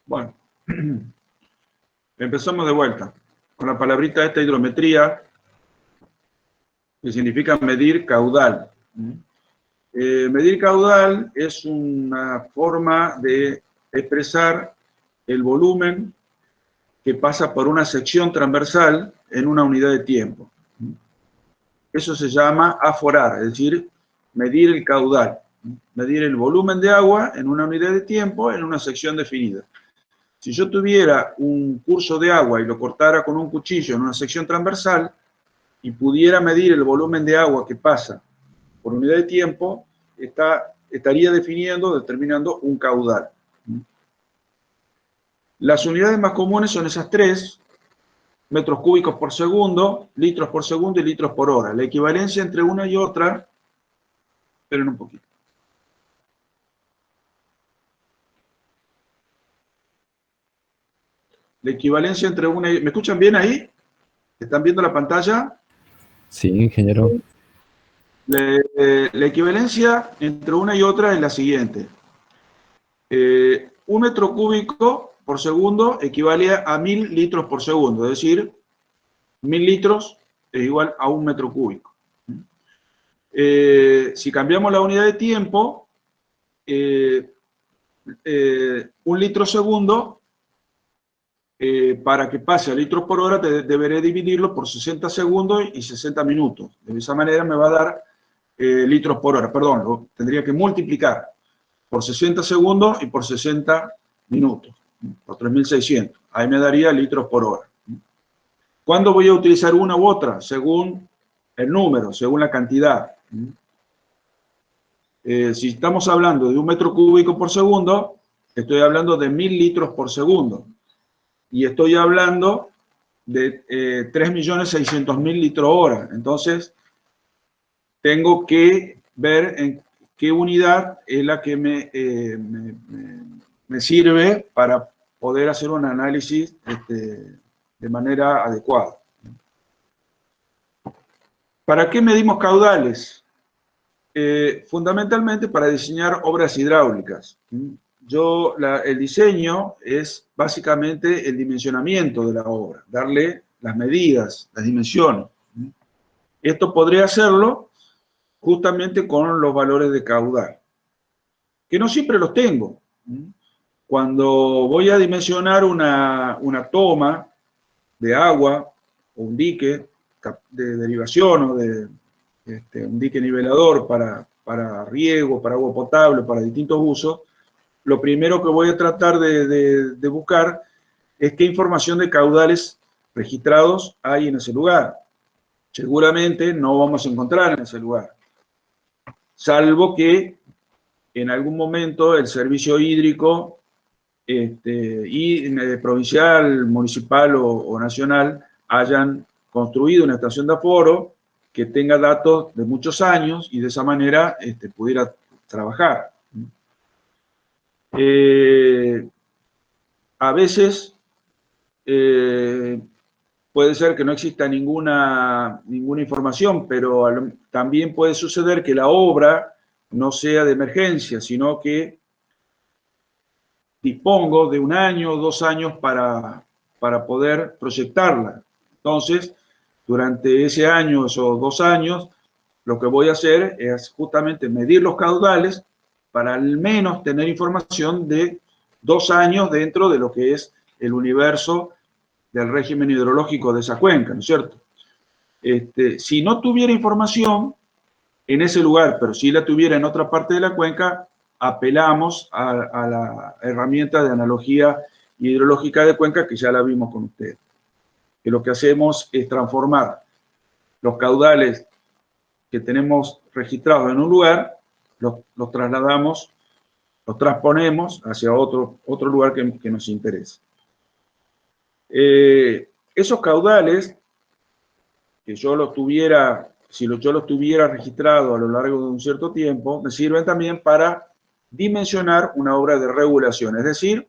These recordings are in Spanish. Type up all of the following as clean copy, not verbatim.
Bueno, empezamos de vuelta con la palabrita esta hidrometría, que significa medir caudal. Medir caudal es una forma de expresar el volumen que pasa por una sección transversal en una unidad de tiempo. Eso se llama aforar, es decir, medir el caudal, medir el volumen de agua en una unidad de tiempo en una sección definida. Si yo tuviera un curso de agua y lo cortara con un cuchillo en una sección transversal y pudiera medir el volumen de agua que pasa por unidad de tiempo, estaría determinando un caudal. Las unidades más comunes son esas tres: metros cúbicos por segundo, litros por segundo y litros por hora. La equivalencia entre una y otra, esperen un poquito. La equivalencia entre una y... ¿Me escuchan bien ahí? ¿Están viendo la pantalla? Sí, ingeniero. La equivalencia entre una y otra es la siguiente. Un metro cúbico por segundo equivale a 1000 litros por segundo, es decir, 1000 litros es igual a un metro cúbico. Si cambiamos la unidad de tiempo, un litro segundo, para que pase a litros por hora, deberé dividirlo por 60 segundos y 60 minutos. De esa manera me va a dar litros por hora. Perdón, lo tendría que multiplicar por 60 segundos y por 60 minutos, por 3600. Ahí me daría litros por hora. ¿Cuándo voy a utilizar una u otra? Según el número, según la cantidad. Si estamos hablando de un metro cúbico por segundo, estoy hablando de 1000 litros por segundo. Y estoy hablando de 3.600.000 litros hora. Entonces, tengo que ver en qué unidad es la que me sirve para poder hacer un análisis de manera adecuada. ¿Para qué medimos caudales? Fundamentalmente para diseñar obras hidráulicas. El diseño es básicamente el dimensionamiento de la obra, darle las medidas, las dimensiones. Esto podría hacerlo justamente con los valores de caudal, que no siempre los tengo. Cuando voy a dimensionar una toma de agua o un dique de derivación o un dique nivelador para riego, para agua potable, para distintos usos, lo primero que voy a tratar de buscar es qué información de caudales registrados hay en ese lugar. Seguramente no vamos a encontrar en ese lugar, salvo que en algún momento el servicio hídrico provincial, municipal o nacional hayan construido una estación de aforo que tenga datos de muchos años y de esa manera pudiera trabajar. A veces puede ser que no exista ninguna información, pero también puede suceder que la obra no sea de emergencia, sino que dispongo de 1 año o 2 años para poder proyectarla. Entonces, durante ese año o 2 años, lo que voy a hacer es justamente medir los caudales para al menos tener información de 2 años dentro de lo que es el universo del régimen hidrológico de esa cuenca, ¿no es cierto? Si no tuviera información en ese lugar, pero si la tuviera en otra parte de la cuenca, apelamos a la herramienta de analogía hidrológica de cuenca que ya la vimos con ustedes. Que lo que hacemos es transformar los caudales que tenemos registrados en un lugar, los trasladamos, los transponemos hacia otro lugar que nos interesa. Esos caudales, que yo los tuviera, si yo los tuviera registrados a lo largo de un cierto tiempo, me sirven también para dimensionar una obra de regulación, es decir,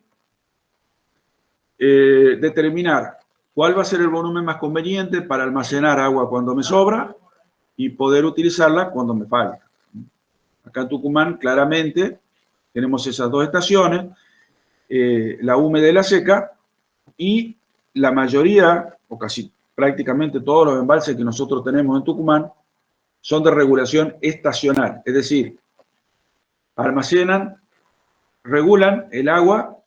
determinar cuál va a ser el volumen más conveniente para almacenar agua cuando me sobra y poder utilizarla cuando me falta. Acá en Tucumán, claramente, tenemos esas dos estaciones. la húmeda y la seca, y la mayoría, o casi prácticamente todos los embalses que nosotros tenemos en Tucumán, son de regulación estacional, es decir, regulan el agua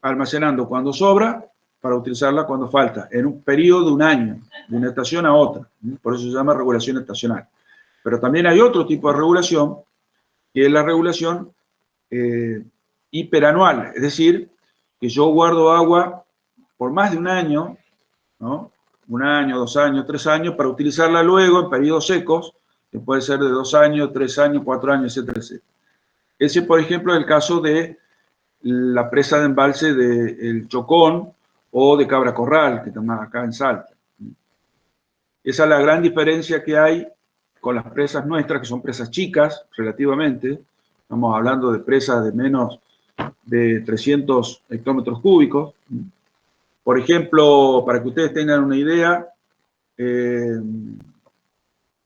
almacenando cuando sobra para utilizarla cuando falta, en un periodo de un año, de una estación a otra. Por eso se llama regulación estacional. Pero también hay otro tipo de regulación, que es la regulación hiperanual, es decir, que yo guardo agua por más de un año, ¿no? Un año, 2 años, 3 años, para utilizarla luego en periodos secos, que puede ser de 2 años, 3 años, 4 años, etcétera, etcétera. Ese, por ejemplo, es el caso de la presa de embalse del Chocón o de Cabra Corral, que estamos acá en Salta. Esa es la gran diferencia que hay con las presas nuestras, que son presas chicas relativamente. Estamos hablando de presas de menos de 300 hectómetros cúbicos. Por ejemplo, para que ustedes tengan una idea,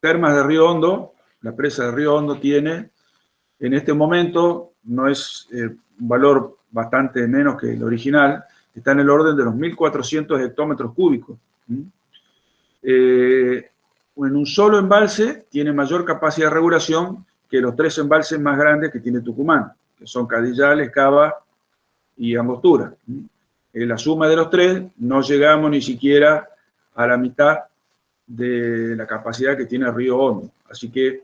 Termas de Río Hondo, la presa de Río Hondo tiene, en este momento, no es un valor bastante menos que el original, está en el orden de los 1.400 hectómetros cúbicos. En un solo embalse tiene mayor capacidad de regulación que los 3 embalses más grandes que tiene Tucumán, que son Cadillales, Cava y Angostura. En la suma de los 3 no llegamos ni siquiera a la mitad de la capacidad que tiene Río Hondo. Así que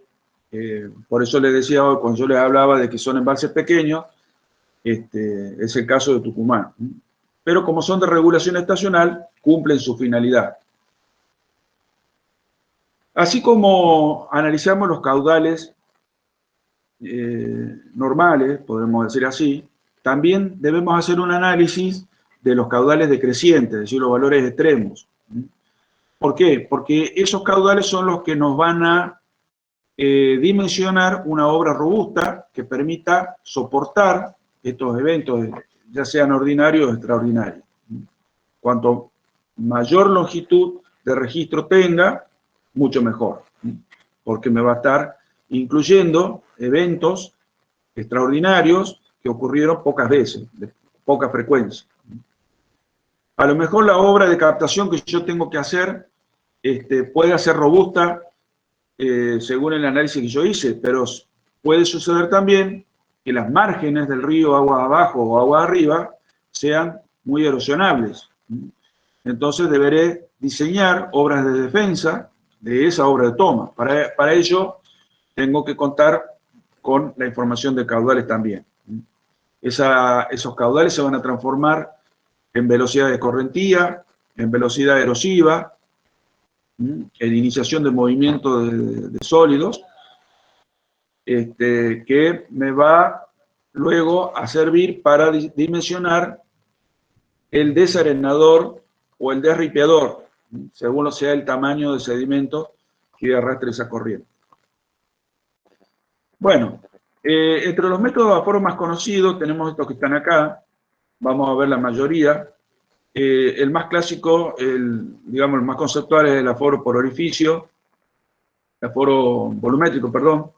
por eso les decía hoy, cuando yo les hablaba de que son embalses pequeños, es el caso de Tucumán. Pero como son de regulación estacional, cumplen su finalidad. Así como analizamos los caudales normales, podemos decir así, también debemos hacer un análisis de los caudales decrecientes, es decir, los valores extremos. ¿Por qué? Porque esos caudales son los que nos van a dimensionar una obra robusta que permita soportar estos eventos, ya sean ordinarios o extraordinarios. Cuanto mayor longitud de registro tenga, mucho mejor, porque me va a estar incluyendo eventos extraordinarios que ocurrieron pocas veces, de poca frecuencia. A lo mejor la obra de captación que yo tengo que hacer puede ser robusta según el análisis que yo hice, pero puede suceder también que las márgenes del río agua abajo o agua arriba sean muy erosionables. Entonces deberé diseñar obras de defensa de esa obra de toma. Para ello tengo que contar con la información de caudales también. Esos caudales se van a transformar en velocidad de correntía, en velocidad erosiva, en iniciación de movimiento de sólidos, que me va luego a servir para dimensionar el desarenador o el desripiador, según sea el tamaño de sedimento que arrastre esa corriente. Bueno, entre los métodos de aforo más conocidos tenemos estos que están acá, vamos a ver la mayoría. El más clásico, digamos el más conceptual, es el aforo por orificio, el aforo volumétrico, perdón,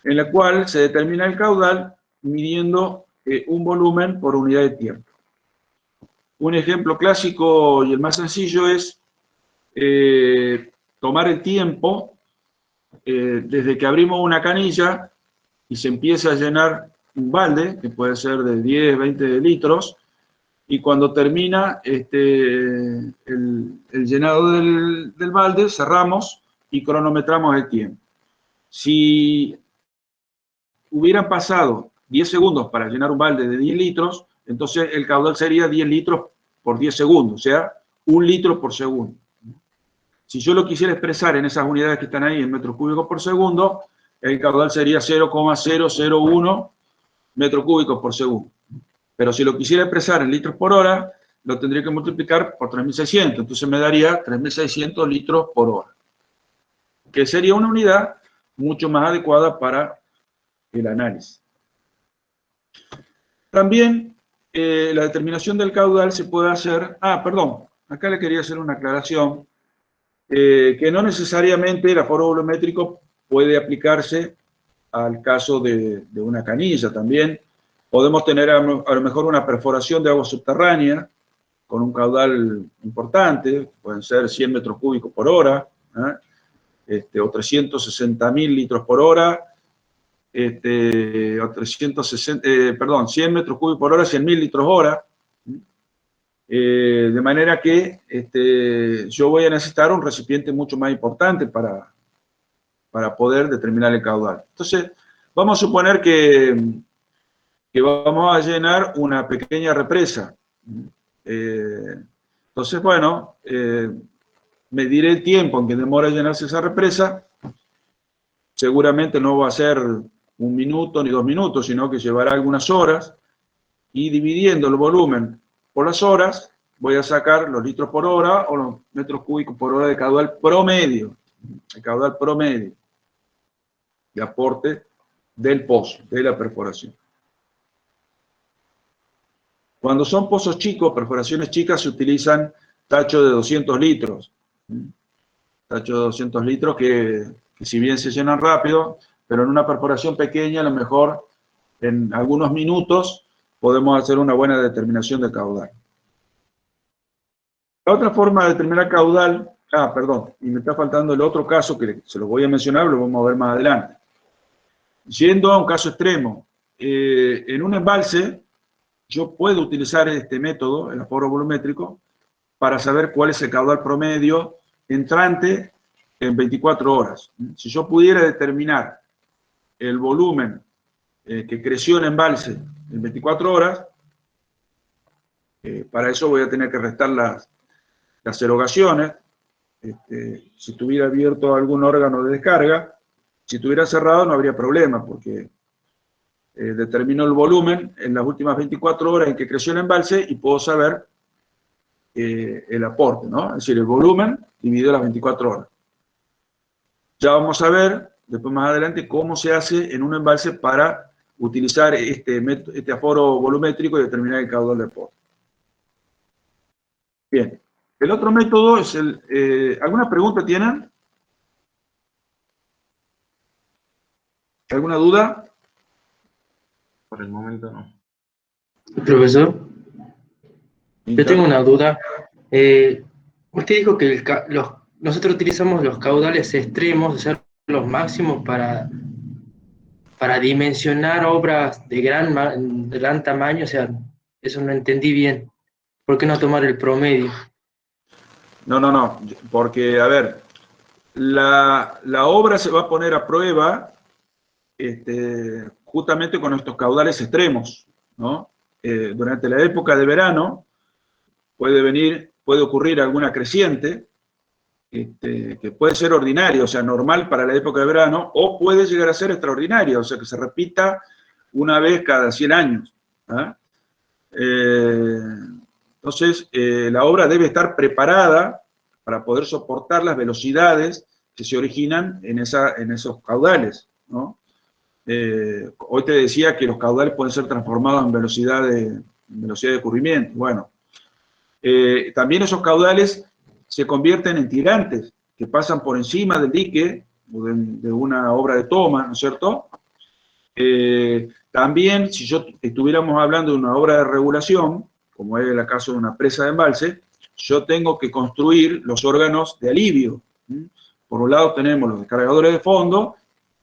en la cual se determina el caudal midiendo un volumen por unidad de tiempo. Un ejemplo clásico y el más sencillo es tomar el tiempo desde que abrimos una canilla y se empieza a llenar un balde, que puede ser de 10, 20 litros, y cuando termina el llenado del balde, cerramos y cronometramos el tiempo. Si hubieran pasado 10 segundos para llenar un balde de 10 litros, entonces el caudal sería 10 litros por 10 segundos, o sea, 1 litro por segundo. Si yo lo quisiera expresar en esas unidades que están ahí en metros cúbicos por segundo, el caudal sería 0,001 metros cúbicos por segundo. Pero si lo quisiera expresar en litros por hora, lo tendría que multiplicar por 3.600, entonces me daría 3.600 litros por hora, que sería una unidad mucho más adecuada para el análisis. También la determinación del caudal se puede hacer... perdón, acá le quería hacer una aclaración, que no necesariamente el aforo volumétrico puede aplicarse al caso de una canilla también. Podemos tener a lo mejor una perforación de agua subterránea con un caudal importante, pueden ser 100 metros cúbicos por hora, o 360.000 litros por hora, o 100 metros cúbicos por hora, 100.000 litros hora. De manera que yo voy a necesitar un recipiente mucho más importante para poder determinar el caudal. Entonces, vamos a suponer que vamos a llenar una pequeña represa. Entonces, bueno, mediré el tiempo en que demora llenarse esa represa. Seguramente no va a ser 1 minuto ni 2 minutos, sino que llevará algunas horas. Y dividiendo el volumen por las horas, voy a sacar los litros por hora o los metros cúbicos por hora de caudal promedio. El caudal promedio de aporte del pozo, de la perforación. Cuando son pozos chicos, perforaciones chicas, se utilizan tachos de 200 litros. Tachos de 200 litros que si bien se llenan rápido, pero en una perforación pequeña, a lo mejor en algunos minutos podemos hacer una buena determinación de caudal. La otra forma de determinar caudal, perdón, y me está faltando el otro caso que se lo voy a mencionar, lo vamos a ver más adelante. Yendo a un caso extremo, en un embalse, yo puedo utilizar este método, el aforo volumétrico, para saber cuál es el caudal promedio entrante en 24 horas. Si yo pudiera determinar el volumen que creció el embalse en 24 horas, para eso voy a tener que restar las erogaciones. Si tuviera abierto algún órgano de descarga, si estuviera cerrado no habría problema, porque determino el volumen en las últimas 24 horas en que creció el embalse y puedo saber el aporte, ¿no? Es decir, el volumen dividido las 24 horas. Ya vamos a ver, después más adelante, cómo se hace en un embalse para utilizar este aforo volumétrico y determinar el caudal de aporte. Bien, el otro método es ¿alguna pregunta tienen? ¿Alguna duda? Por el momento no. Profesor, yo tengo una duda. Usted dijo que nosotros utilizamos los caudales extremos, o sea, los máximos para dimensionar obras de gran tamaño, o sea, eso no entendí bien. ¿Por qué no tomar el promedio? No, porque, a ver, la obra se va a poner a prueba justamente con estos caudales extremos, ¿no? Durante la época de verano puede ocurrir alguna creciente, que puede ser ordinaria, o sea, normal para la época de verano, o puede llegar a ser extraordinaria, o sea, que se repita una vez cada 100 años. Entonces, la obra debe estar preparada para poder soportar las velocidades que se originan en esos caudales, ¿no? Hoy te decía que los caudales pueden ser transformados en velocidad de corrimiento. Bueno, también esos caudales se convierten en tirantes que pasan por encima del dique o de una obra de toma, ¿no es cierto? También, si estuviéramos hablando de una obra de regulación, como es el caso de una presa de embalse, yo tengo que construir los órganos de alivio. Por un lado tenemos los descargadores de fondo,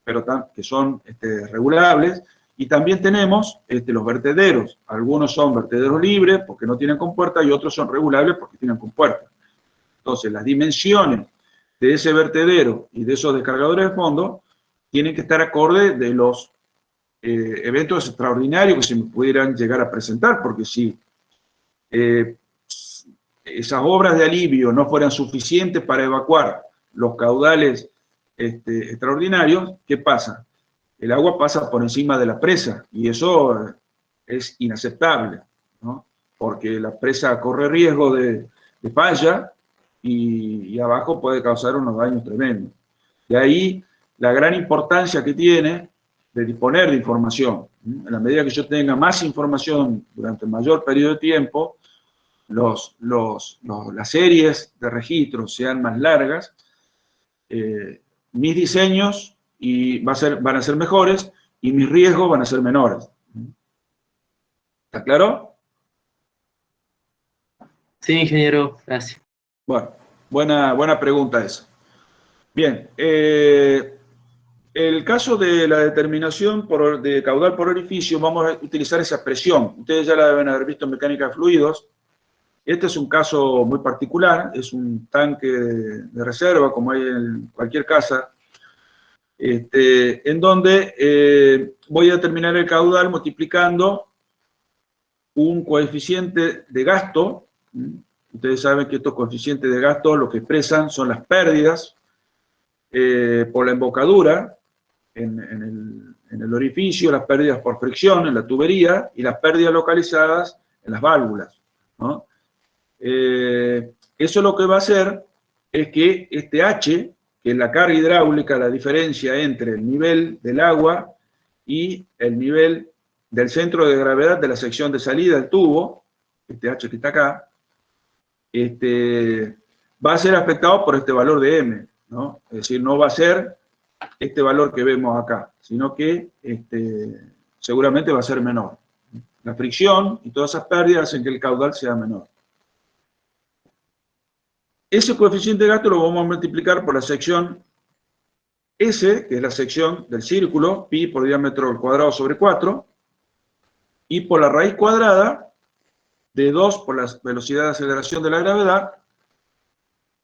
pero que son regulables, y también tenemos los vertederos. Algunos son vertederos libres porque no tienen compuerta y otros son regulables porque tienen compuerta. Entonces, las dimensiones de ese vertedero y de esos descargadores de fondo tienen que estar acorde de los eventos extraordinarios que se me pudieran llegar a presentar, porque si esas obras de alivio no fueran suficientes para evacuar los caudales extraordinarios, ¿qué pasa? El agua pasa por encima de la presa y eso es inaceptable, ¿no? Porque la presa corre riesgo de falla y abajo puede causar unos daños tremendos. De ahí la gran importancia que tiene de disponer de información. En la medida que yo tenga más información durante el mayor periodo de tiempo, las series de registros sean más largas, mis diseños van a ser mejores y mis riesgos van a ser menores. ¿Está claro? Sí, ingeniero, gracias. Bueno, buena pregunta esa. Bien, el caso de la determinación de caudal por orificio, vamos a utilizar esa presión. Ustedes ya la deben haber visto en mecánica de fluidos. Este es un caso muy particular, es un tanque de reserva, como hay en cualquier casa, en donde voy a determinar el caudal multiplicando un coeficiente de gasto. Ustedes saben que estos coeficientes de gasto lo que expresan son las pérdidas por la embocadura en el orificio, las pérdidas por fricción en la tubería y las pérdidas localizadas en las válvulas, ¿no? Eso lo que va a hacer es que este H, que es la carga hidráulica, la diferencia entre el nivel del agua y el nivel del centro de gravedad de la sección de salida del tubo, este H que está acá, va a ser afectado por este valor de M, ¿no? Es decir, no va a ser este valor que vemos acá, sino que seguramente va a ser menor. La fricción y todas esas pérdidas hacen que el caudal sea menor. Ese coeficiente de gasto lo vamos a multiplicar por la sección S, que es la sección del círculo, pi por diámetro al cuadrado sobre 4, y por la raíz cuadrada de 2 por la velocidad de aceleración de la gravedad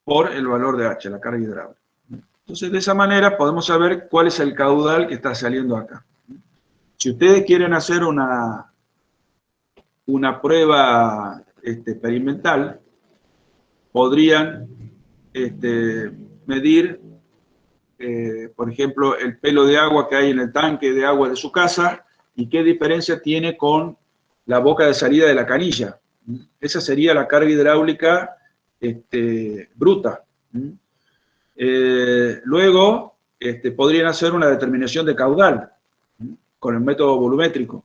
por el valor de H, la carga hidráulica. Entonces, de esa manera podemos saber cuál es el caudal que está saliendo acá. Si ustedes quieren hacer una prueba experimental, podrían medir, por ejemplo, el pelo de agua que hay en el tanque de agua de su casa y qué diferencia tiene con la boca de salida de la canilla. Esa sería la carga hidráulica bruta. Luego, podrían hacer una determinación de caudal con el método volumétrico.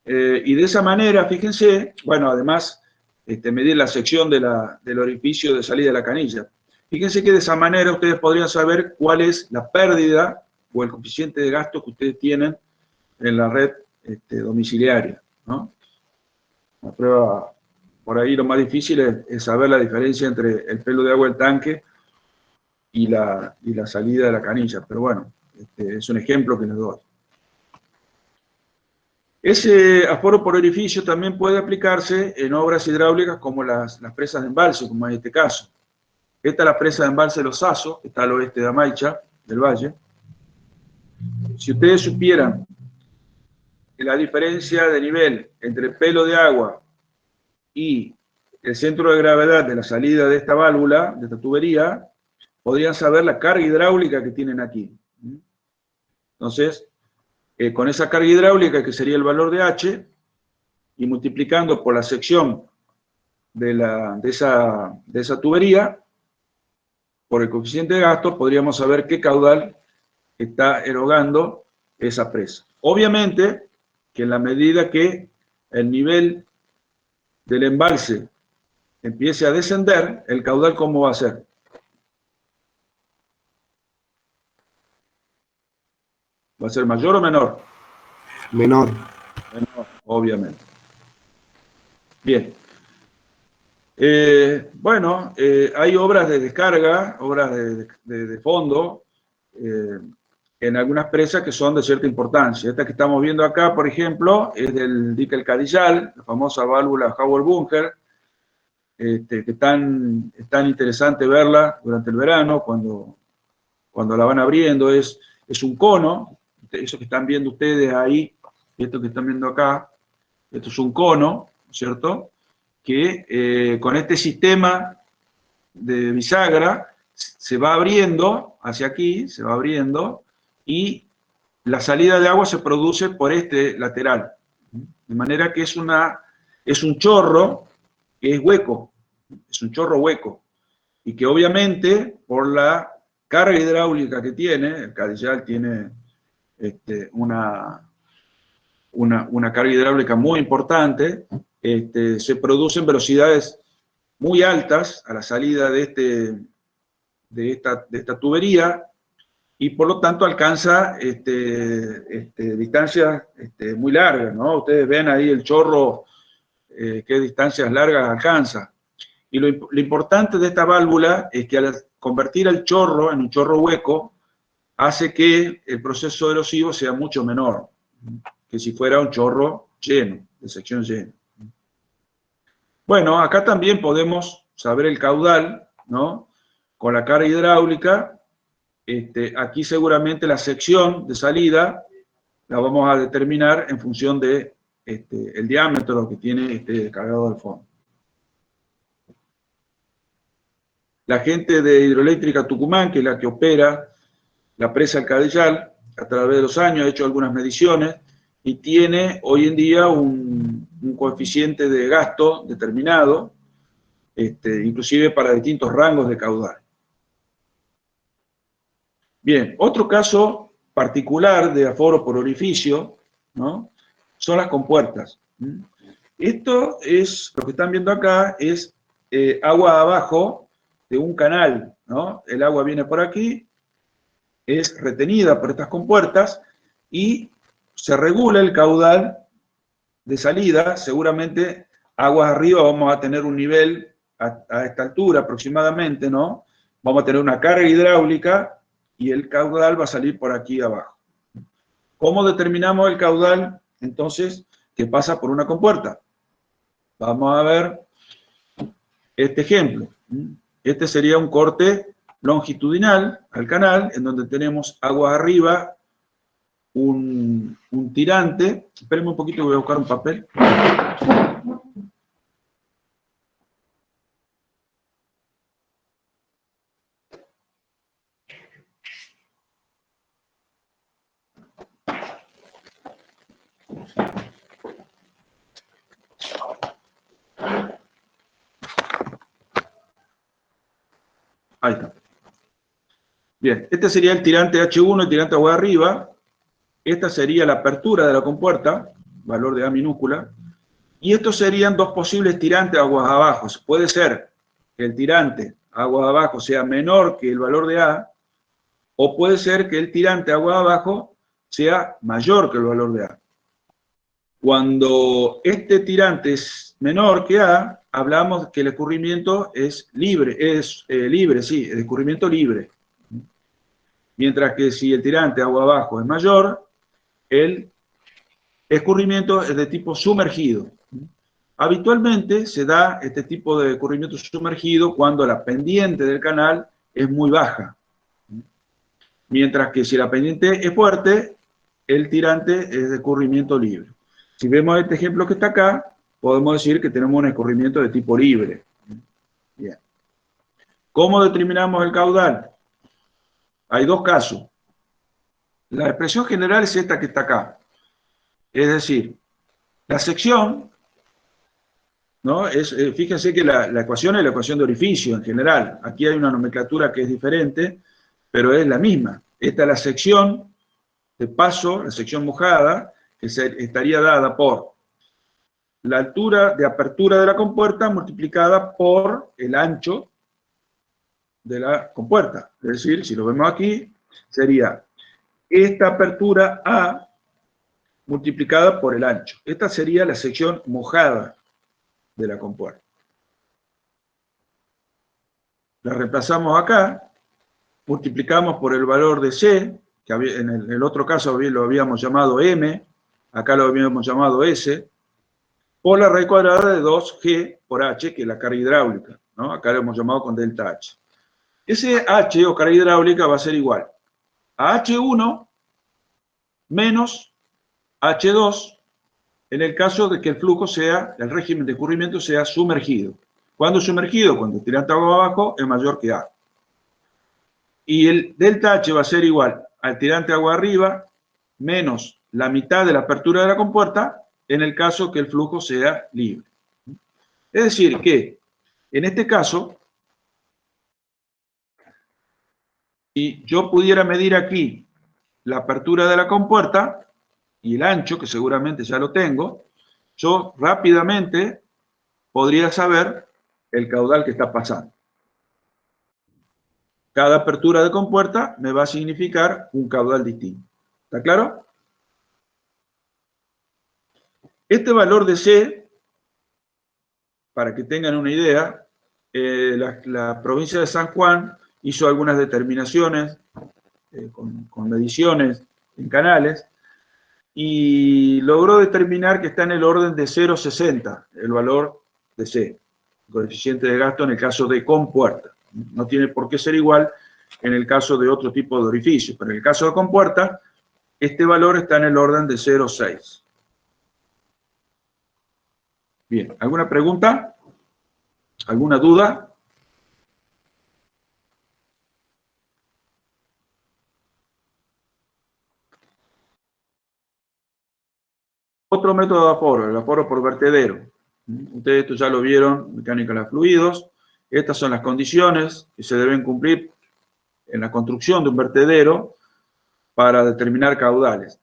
Y de esa manera, fíjense, bueno, además, medir la sección del orificio de salida de la canilla. Fíjense que de esa manera ustedes podrían saber cuál es la pérdida o el coeficiente de gasto que ustedes tienen en la red domiciliaria, ¿no? La prueba, por ahí lo más difícil es saber la diferencia entre el pelo de agua del tanque y la salida de la canilla, pero bueno, es un ejemplo que les doy. Ese aforo por orificio también puede aplicarse en obras hidráulicas como las presas de embalse, como en este caso. Esta es la presa de embalse de Los Asos, que está al oeste de Amaicha, del valle. Si ustedes supieran que la diferencia de nivel entre el pelo de agua y el centro de gravedad de la salida de esta válvula, de esta tubería, podrían saber la carga hidráulica que tienen aquí. Entonces, con esa carga hidráulica, que sería el valor de H, y multiplicando por la sección de esa tubería, por el coeficiente de gasto, podríamos saber qué caudal está erogando esa presa. Obviamente que en la medida que el nivel del embalse empiece a descender, el caudal, ¿cómo va a ser? ¿Va a ser mayor o menor? Menor. Menor, obviamente. Bien. Bueno, hay obras de descarga, obras de fondo, en algunas presas que son de cierta importancia. Esta que estamos viendo acá, por ejemplo, es del dique El Cadillal, la famosa válvula Howell-Bunker, que es tan interesante verla durante el verano, cuando la van abriendo. Es un cono, eso que están viendo ustedes ahí, esto que están viendo acá, esto es un cono, ¿cierto?, que con este sistema de bisagra se va abriendo hacia aquí, se va abriendo, y la salida de agua se produce por este lateral. De manera que es un chorro que es hueco, es un chorro hueco, y que obviamente por la carga hidráulica que tiene, el Cadillal tiene una carga hidráulica muy importante, se producen velocidades muy altas a la salida de esta tubería, y por lo tanto alcanza distancias muy largas, ¿no? Ustedes ven ahí el chorro, qué distancias largas alcanza. Y lo importante de esta válvula es que al convertir el chorro en un chorro hueco, hace que el proceso erosivo sea mucho menor que si fuera un chorro lleno, de sección llena. Bueno, acá también podemos saber el caudal, ¿no? Con la carga hidráulica, aquí seguramente la sección de salida la vamos a determinar en función de el diámetro que tiene este cargador de fondo. La gente de Hidroeléctrica Tucumán, que es la que opera la presa El Cadellal, a través de los años ha hecho algunas mediciones y tiene hoy en día un coeficiente de gasto determinado, inclusive para distintos rangos de caudal. Bien, otro caso particular de aforo por orificio, ¿no? Son las compuertas. Esto es, lo que están viendo acá, es agua abajo de un canal, ¿no? El agua viene por aquí, es retenida por estas compuertas y se regula el caudal de salida. Seguramente aguas arriba vamos a tener un nivel a esta altura aproximadamente, ¿no? Vamos a tener una carga hidráulica y el caudal va a salir por aquí abajo. ¿Cómo determinamos el caudal, entonces, que pasa por una compuerta? Vamos a ver este ejemplo. Este sería un corte longitudinal al canal, en donde tenemos aguas arriba, un tirante. Espérenme un poquito, voy a buscar un papel. Ahí está. Bien, este sería el tirante H1, el tirante agua arriba. Esta sería la apertura de la compuerta, valor de A minúscula. Y estos serían dos posibles tirantes aguas abajo. Puede ser que el tirante aguas abajo sea menor que el valor de A, o puede ser que el tirante aguas abajo sea mayor que el valor de A. Cuando este tirante es menor que A, hablamos que el escurrimiento es libre, sí, el escurrimiento libre. Mientras que si el tirante agua abajo es mayor, el escurrimiento es de tipo sumergido. Habitualmente se da este tipo de escurrimiento sumergido cuando la pendiente del canal es muy baja. Mientras que si la pendiente es fuerte, el tirante es de escurrimiento libre. Si vemos este ejemplo que está acá, podemos decir que tenemos un escurrimiento de tipo libre. Bien. ¿Cómo determinamos el caudal? Hay dos casos. La expresión general es esta que está acá. Es decir, la sección, ¿no? Fíjense que la ecuación es la ecuación de orificio en general. Aquí hay una nomenclatura que es diferente, pero es la misma. Esta es la sección de paso, la sección mojada, que estaría dada por la altura de apertura de la compuerta multiplicada por el ancho de la compuerta. Es decir, si lo vemos aquí, sería esta apertura A multiplicada por el ancho. Esta sería la sección mojada de la compuerta. La reemplazamos acá, multiplicamos por el valor de C, que en el otro caso lo habíamos llamado M, acá lo habíamos llamado S, por la raíz cuadrada de 2G por H, que es la carga hidráulica, ¿no? Acá lo hemos llamado con delta H. Ese H o carga hidráulica va a ser igual a H1 menos H2 en el caso de que el flujo sea, el régimen de escurrimiento sea sumergido. ¿Cuándo sumergido? Cuando el tirante agua abajo es mayor que A. Y el delta H va a ser igual al tirante agua arriba menos la mitad de la apertura de la compuerta en el caso que el flujo sea libre. Es decir, que en este caso, si yo pudiera medir aquí la apertura de la compuerta y el ancho, que seguramente ya lo tengo, yo rápidamente podría saber el caudal que está pasando. Cada apertura de compuerta me va a significar un caudal distinto. ¿Está claro? Este valor de C, para que tengan una idea, la provincia de San Juan hizo algunas determinaciones con mediciones en canales y logró determinar que está en el orden de 0,60 el valor de C, el coeficiente de gasto en el caso de compuerta. No tiene por qué ser igual en el caso de otro tipo de orificio, pero en el caso de compuerta, este valor está en el orden de 0,6. Bien, ¿alguna pregunta? ¿Alguna duda? Otro método de aforo, el aforo por vertedero. Ustedes esto ya lo vieron, mecánica de los fluidos. Estas son las condiciones que se deben cumplir en la construcción de un vertedero para determinar caudales.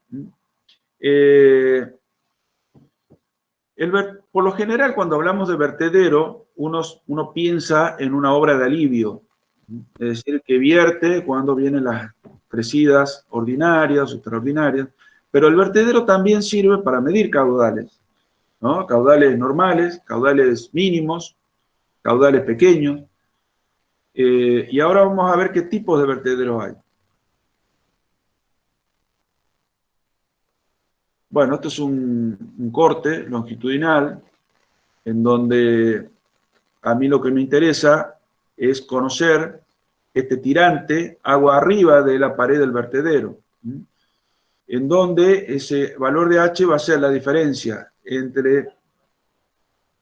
Por lo general, cuando hablamos de vertedero, uno piensa en una obra de alivio, es decir, que vierte cuando vienen las crecidas ordinarias o extraordinarias, pero el vertedero también sirve para medir caudales, ¿no? Caudales normales, caudales mínimos, caudales pequeños, y ahora vamos a ver qué tipos de vertederos hay. Bueno, esto es un corte longitudinal en donde a mí lo que me interesa es conocer este tirante agua arriba de la pared del vertedero, en donde ese valor de H va a ser la diferencia entre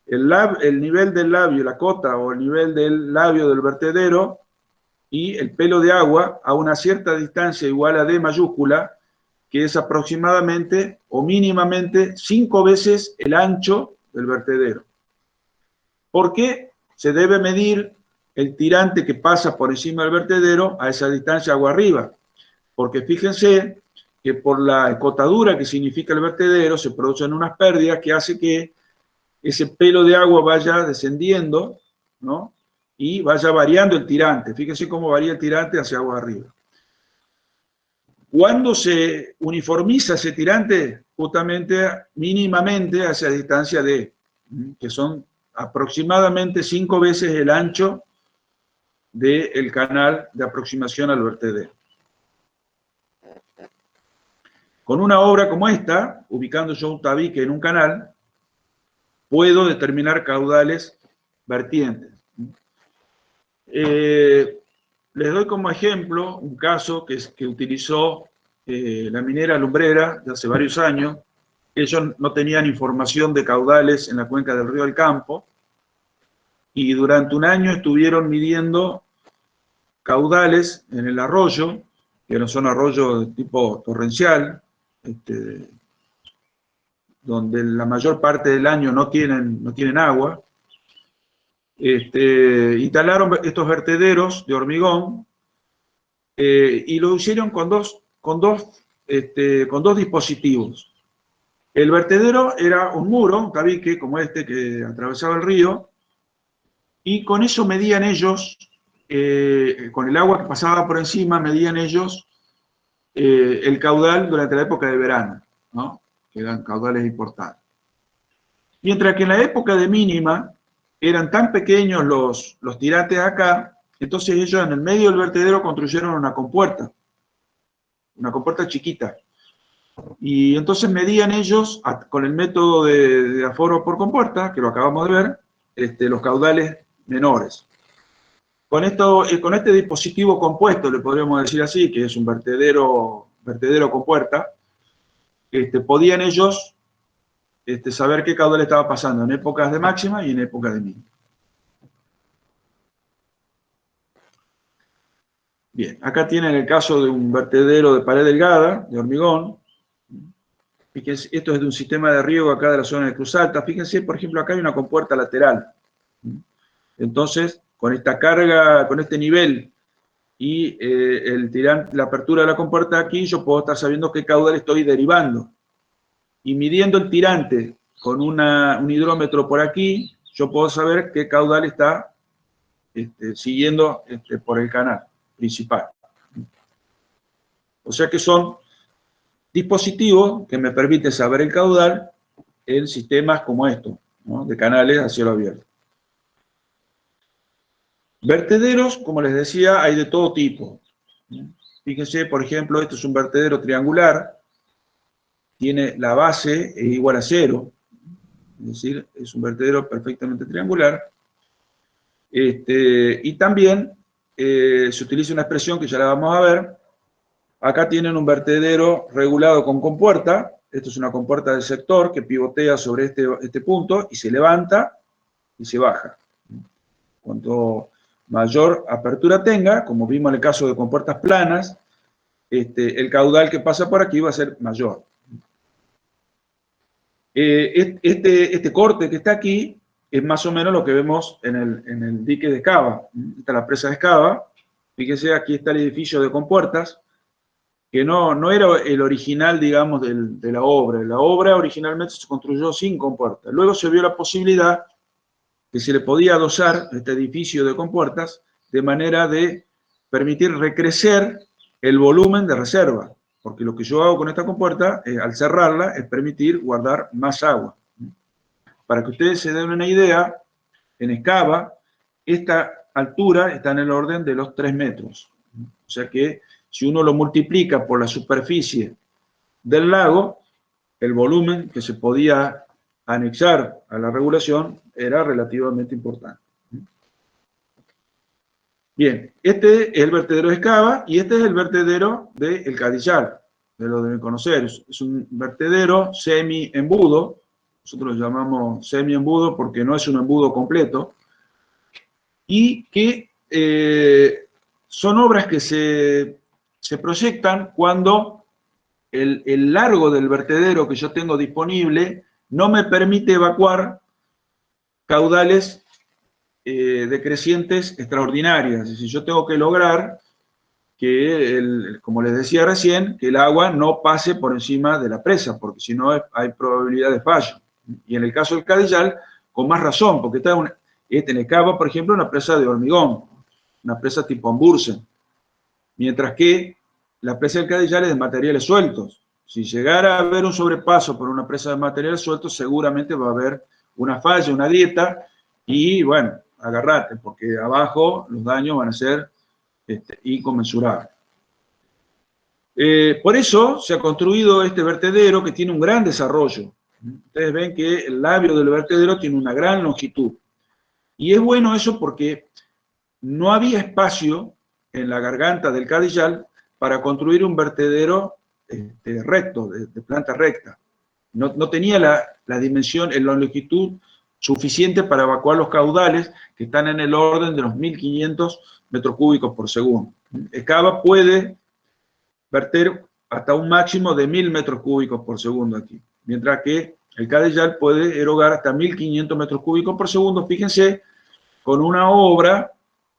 el nivel del labio, la cota o el nivel del labio del vertedero y el pelo de agua a una cierta distancia igual a D mayúscula, que es aproximadamente o mínimamente 5 veces el ancho del vertedero. ¿Por qué se debe medir el tirante que pasa por encima del vertedero a esa distancia agua arriba? Porque fíjense que por la escotadura que significa el vertedero se producen unas pérdidas que hace que ese pelo de agua vaya descendiendo, ¿no? Y vaya variando el tirante. Fíjense cómo varía el tirante hacia agua arriba. ¿Cuándo se uniformiza ese tirante? Justamente mínimamente hacia distancia D, que son aproximadamente 5 veces el ancho del canal de aproximación al vertedero. Con una obra como esta, ubicando yo un tabique en un canal, puedo determinar caudales vertientes. Les doy como ejemplo un caso que utilizó la minera Lumbrera de hace varios años. Ellos no tenían información de caudales en la cuenca del río del Campo y durante un año estuvieron midiendo caudales en el arroyo, que no son arroyos de tipo torrencial, donde la mayor parte del año no tienen agua. Instalaron estos vertederos de hormigón y lo hicieron con dos dispositivos. El vertedero era un muro, un tabique como este que atravesaba el río, y con eso medían ellos, con el agua que pasaba por encima, medían ellos el caudal durante la época de verano, ¿no? Que eran caudales importantes. Mientras que en la época de mínima eran tan pequeños los tirantes acá, entonces ellos en el medio del vertedero construyeron una compuerta chiquita. Y entonces medían ellos, con el método de aforo por compuerta, que lo acabamos de ver, los caudales menores. Con este dispositivo compuesto, le podríamos decir así, que es un vertedero compuerta, podían ellos saber qué caudal estaba pasando en épocas de máxima y en épocas de mínima. Bien, acá tienen el caso de un vertedero de pared delgada, de hormigón. Fíjense, esto es de un sistema de riego acá de la zona de Cruz Alta. Fíjense, por ejemplo, acá hay una compuerta lateral. Entonces, con esta carga, con este nivel y la apertura de la compuerta aquí, yo puedo estar sabiendo qué caudal estoy derivando. Y midiendo el tirante con un hidrómetro por aquí, yo puedo saber qué caudal está siguiendo por el canal. principal. O sea que son dispositivos que me permiten saber el caudal en sistemas como estos, ¿no?, de canales a cielo abierto. Vertederos, como les decía, hay de todo tipo. Fíjense, por ejemplo, este es un vertedero triangular, tiene la base es igual a 0, es decir, es un vertedero perfectamente triangular. Y también se utiliza una expresión que ya la vamos a ver. Acá tienen un vertedero regulado con compuerta. Esto es una compuerta del sector que pivotea sobre este punto y se levanta y se baja. Cuanto mayor apertura tenga, como vimos en el caso de compuertas planas, el caudal que pasa por aquí va a ser mayor. Este corte que está aquí es más o menos lo que vemos en el dique de Escava. Esta es la presa de Escava. Fíjense, aquí está el edificio de compuertas, que no era el original, digamos, de la obra. La obra originalmente se construyó sin compuertas. Luego se vio la posibilidad que se le podía adosar este edificio de compuertas de manera de permitir recrecer el volumen de reserva, porque lo que yo hago con esta compuerta, al cerrarla, es permitir guardar más agua. Para que ustedes se den una idea, en Escava, esta altura está en el orden de los 3 metros. O sea que si uno lo multiplica por la superficie del lago, el volumen que se podía anexar a la regulación era relativamente importante. Bien, este es el vertedero de Escava y este es el vertedero de El Cadillal, de lo deben conocer. Es un vertedero semi-embudo, nosotros lo llamamos semi-embudo porque no es un embudo completo, y que son obras que se proyectan cuando el largo del vertedero que yo tengo disponible no me permite evacuar caudales decrecientes extraordinarias. Es decir, yo tengo que lograr que, como les decía recién, que el agua no pase por encima de la presa, porque si no hay probabilidad de fallo. Y en el caso del Cadillal, con más razón, porque en Escava, por ejemplo, una presa de hormigón, una presa tipo Ambursen, mientras que la presa del Cadillal es de materiales sueltos. Si llegara a haber un sobrepaso por una presa de materiales sueltos, seguramente va a haber una falla, una grieta, y bueno, agarrate, porque abajo los daños van a ser inconmensurables. Por eso se ha construido este vertedero que tiene un gran desarrollo. Ustedes ven que el labio del vertedero tiene una gran longitud. Y es bueno eso porque no había espacio en la garganta del Cadillal para construir un vertedero recto, de planta recta. No tenía la dimensión, la longitud suficiente para evacuar los caudales que están en el orden de los 1.500 metros cúbicos por segundo. Escava puede verter hasta un máximo de 1.000 metros cúbicos por segundo aquí, mientras que el Cadillal puede erogar hasta 1.500 metros cúbicos por segundo. Fíjense, con una obra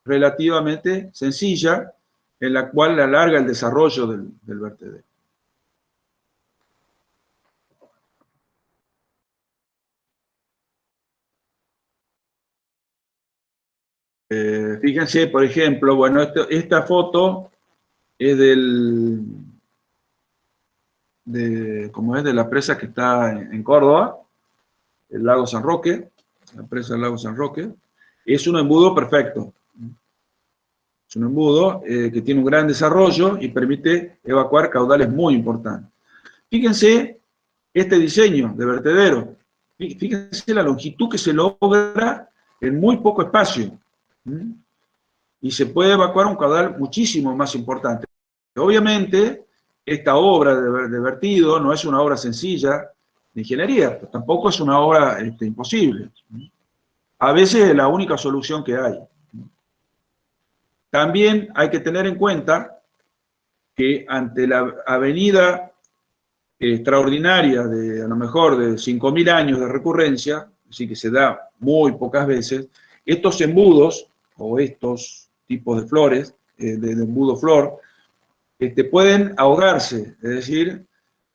relativamente sencilla en la cual alarga el desarrollo del vertedero. Fíjense, por ejemplo, bueno, esta foto es como es de la presa que está en Córdoba, el lago San Roque, la presa del lago San Roque. Es un embudo perfecto. Es un embudo que tiene un gran desarrollo y permite evacuar caudales muy importantes. Fíjense este diseño de vertedero. Fíjense la longitud que se logra en muy poco espacio. Y se puede evacuar un caudal muchísimo más importante. Obviamente, esta obra de vertido no es una obra sencilla de ingeniería, pero tampoco es una obra imposible. A veces es la única solución que hay. También hay que tener en cuenta que ante la avenida extraordinaria de a lo mejor de 5.000 años de recurrencia, así que se da muy pocas veces, estos embudos o estos tipos de flores, de embudo flor, pueden ahogarse, es decir,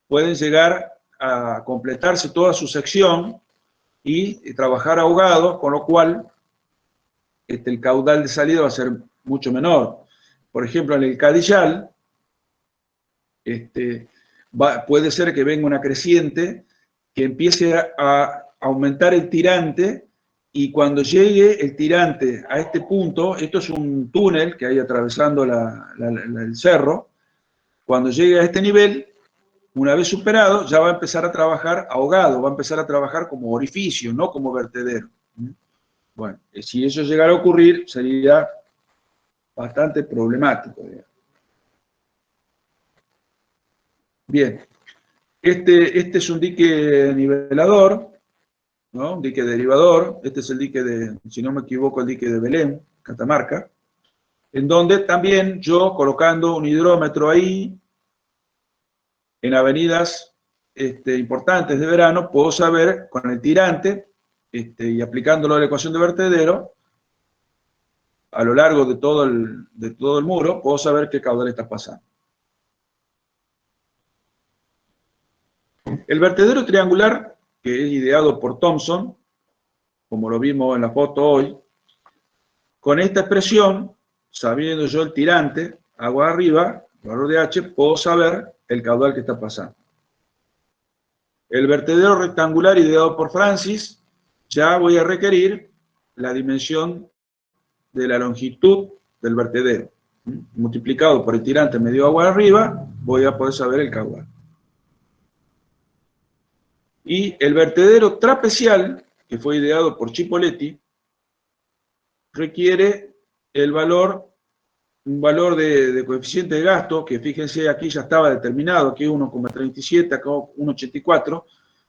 pueden llegar a completarse toda su sección y trabajar ahogados, con lo cual el caudal de salida va a ser mucho menor. por ejemplo, en el Cadillal, puede ser que venga una creciente que empiece a aumentar el tirante, y cuando llegue el tirante a este punto, esto es un túnel que hay atravesando el cerro, cuando llegue a este nivel, una vez superado, ya va a empezar a trabajar ahogado, va a empezar a trabajar como orificio, no como vertedero. Bueno, si eso llegara a ocurrir, sería bastante problemático, digamos. Bien, este es un dique nivelador, ¿no? Un dique derivador. Este es el dique si no me equivoco, el dique de Belén, Catamarca, en donde también yo, colocando un hidrómetro ahí, en avenidas importantes de verano, puedo saber con el tirante, y aplicándolo a la ecuación de vertedero, a lo largo de todo el muro, puedo saber qué caudal está pasando. El vertedero triangular, que es ideado por Thomson, como lo vimos en la foto hoy, con esta expresión, sabiendo yo el tirante, agua arriba, valor de H, puedo saber el caudal que está pasando. El vertedero rectangular ideado por Francis, ya voy a requerir la dimensión de la longitud del vertedero. Multiplicado por el tirante medio agua arriba, voy a poder saber el caudal. Y el vertedero trapecial, que fue ideado por Chipoletti, requiere un valor de coeficiente de gasto, que fíjense aquí ya estaba determinado, que es 1,37, acá 1,84,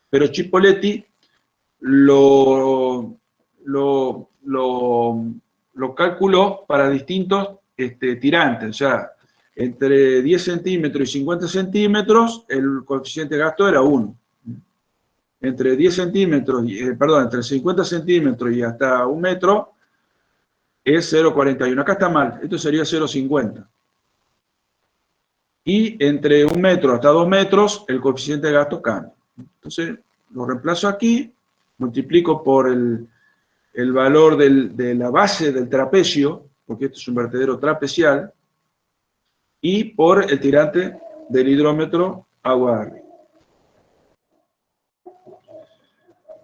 pero Chipoletti lo calculó para distintos tirantes, o sea, entre 10 centímetros y 50 centímetros, el coeficiente de gasto era 1. Entre 10 centímetros, entre 50 centímetros y hasta 1 metro, es 0,41. Acá está mal, esto sería 0,50. Y entre 1 metro hasta 2 metros, el coeficiente de gasto cambia. Entonces, lo reemplazo aquí, multiplico por el valor de la base del trapecio, porque esto es un vertedero trapecial, y por el tirante del hidrómetro agua arriba.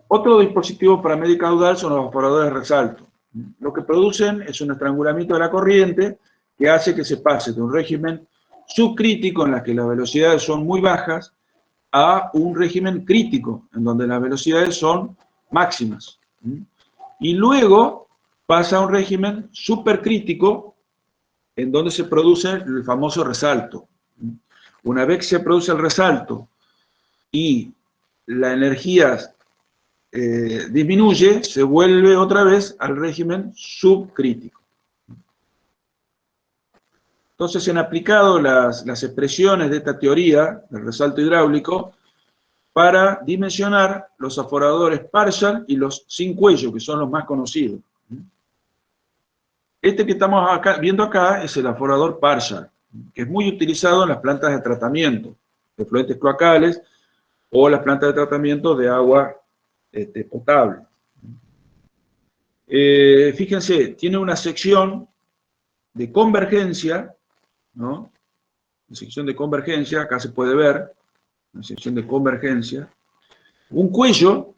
Otro dispositivo para medir caudal son los evaporadores de resalto. Lo que producen es un estrangulamiento de la corriente que hace que se pase de un régimen subcrítico, en la que las velocidades son muy bajas, a un régimen crítico, en donde las velocidades son máximas. Y luego pasa a un régimen supercrítico, en donde se produce el famoso resalto. Una vez que se produce el resalto y la energía disminuye, se vuelve otra vez al régimen subcrítico. Entonces se han aplicado las expresiones de esta teoría del resalto hidráulico para dimensionar los aforadores Parshall y los sin cuello, que son los más conocidos. Este que estamos viendo acá es el aforador Parshall, que es muy utilizado en las plantas de tratamiento de efluentes cloacales o las plantas de tratamiento de agua potable. Fíjense, tiene una sección de convergencia, ¿no? Una sección de convergencia, acá se puede ver, una sección de convergencia. Un cuello,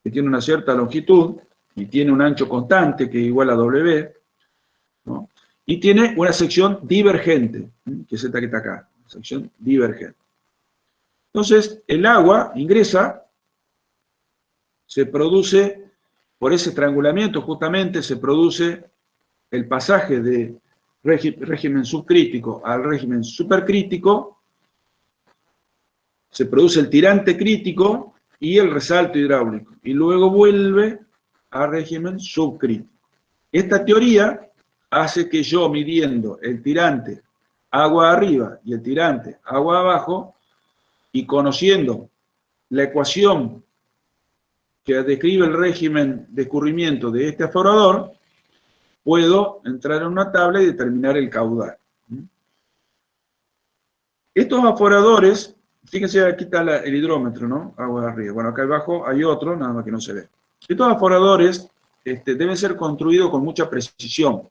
que tiene una cierta longitud, y tiene un ancho constante, que es igual a W, ¿no? Y tiene una sección divergente, que es esta que está acá, sección divergente. Entonces, el agua ingresa, se produce, por ese estrangulamiento justamente, se produce el pasaje de régimen subcrítico al régimen supercrítico, se produce el tirante crítico y el resalto hidráulico, y luego vuelve al régimen subcrítico. Esta teoría hace que yo, midiendo el tirante agua arriba y el tirante agua abajo, y conociendo la ecuación que describe el régimen de escurrimiento de este aforador, puedo entrar en una tabla y determinar el caudal. Estos aforadores, fíjense, aquí está el hidrómetro, ¿no? Agua arriba. Bueno, acá abajo hay otro, nada más que no se ve. Estos aforadores deben ser construidos con mucha precisión.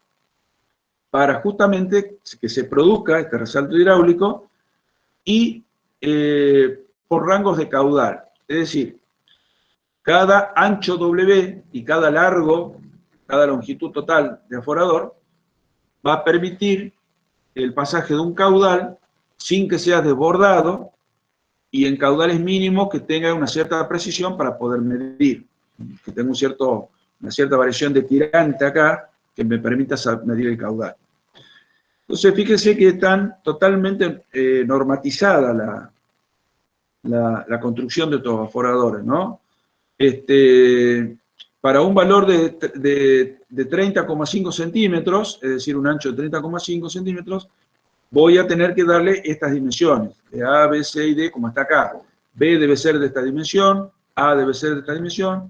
para justamente que se produzca este resalto hidráulico y por rangos de caudal. Es decir, cada ancho W y cada largo, cada longitud total de aforador, va a permitir el pasaje de un caudal sin que sea desbordado y en caudales mínimos que tenga una cierta precisión para poder medir, que tenga una cierta variación de tirante acá que me permita medir el caudal. Entonces, fíjense que están totalmente normatizada la construcción de estos aforadores, ¿no? Para un valor de 30,5 centímetros, es decir, un ancho de 30,5 centímetros, voy a tener que darle estas dimensiones, de A, B, C y D, como está acá. B debe ser de esta dimensión, A debe ser de esta dimensión,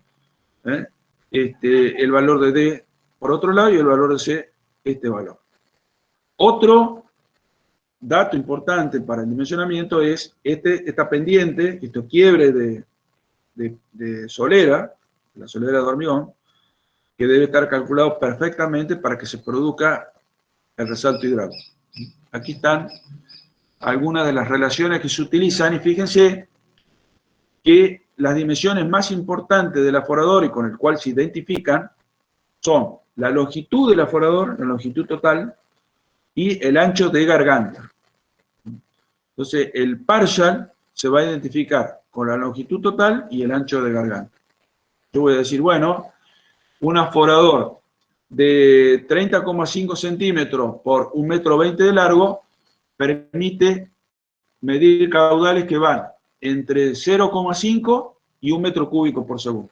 el valor de D por otro lado y el valor de C, este valor. Otro dato importante para el dimensionamiento es esta pendiente, estos quiebres de solera, la solera de hormigón, que debe estar calculado perfectamente para que se produzca el resalto hidráulico. Aquí están algunas de las relaciones que se utilizan y fíjense que las dimensiones más importantes del aforador y con el cual se identifican son la longitud del aforador, la longitud total, y el ancho de garganta. Entonces, el partial se va a identificar con la longitud total y el ancho de garganta. Yo voy a decir, bueno, un aforador de 30,5 centímetros por 1,20 m de largo permite medir caudales que van entre 0,5 y 1 metro cúbico por segundo.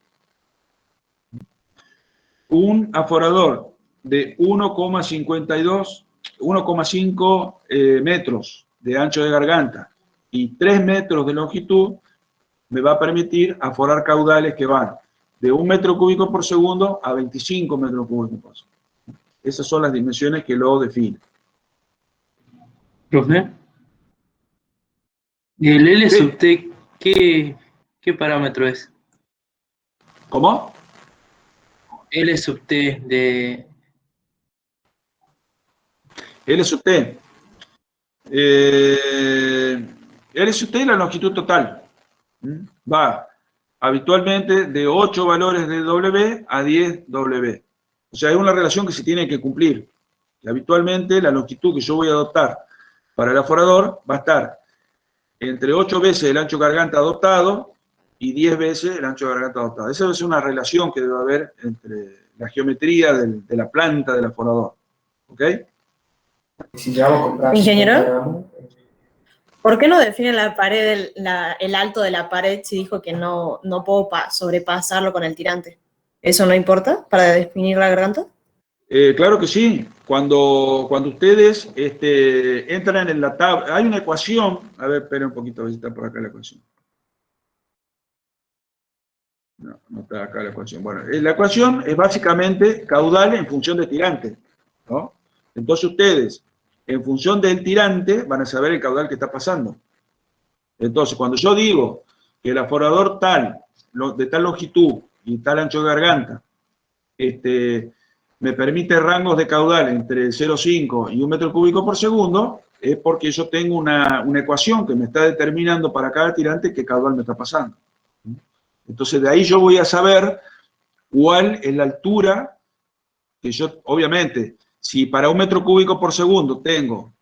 Un aforador de 1,5 metros de ancho de garganta y 3 metros de longitud me va a permitir aforar caudales que van de 1 metro cúbico por segundo a 25 metros cúbicos por segundo. Esas son las dimensiones que lo definen. Profe, ¿el L Sí. sub T qué parámetro es? ¿Cómo? L sub T de... L sub T. L sub T es la longitud total. Va habitualmente de 8 valores de W a 10 W. O sea, es una relación que se tiene que cumplir. Y habitualmente la longitud que yo voy a adoptar para el aforador va a estar entre 8 veces el ancho garganta adoptado y 10 veces el ancho garganta adoptado. Esa es una relación que debe haber entre la geometría de la planta del aforador. ¿Ok? Ingeniero, ¿por qué no define la pared, el alto de la pared si dijo que no puedo sobrepasarlo con el tirante? ¿Eso no importa para definir la garganta? Claro que sí. Cuando ustedes entran en la tabla, hay una ecuación. A ver, esperen un poquito, a ver si está por acá la ecuación. No está acá la ecuación. Bueno, la ecuación es básicamente caudal en función de tirante, ¿no? Entonces ustedes, en función del tirante, van a saber el caudal que está pasando. Entonces, cuando yo digo que el aforador tal, de tal longitud y tal ancho de garganta, me permite rangos de caudal entre 0,5 y 1 metro cúbico por segundo, es porque yo tengo una ecuación que me está determinando para cada tirante qué caudal me está pasando. Entonces, de ahí yo voy a saber cuál es la altura que yo, obviamente, si para 1 metro cúbico por segundo tengo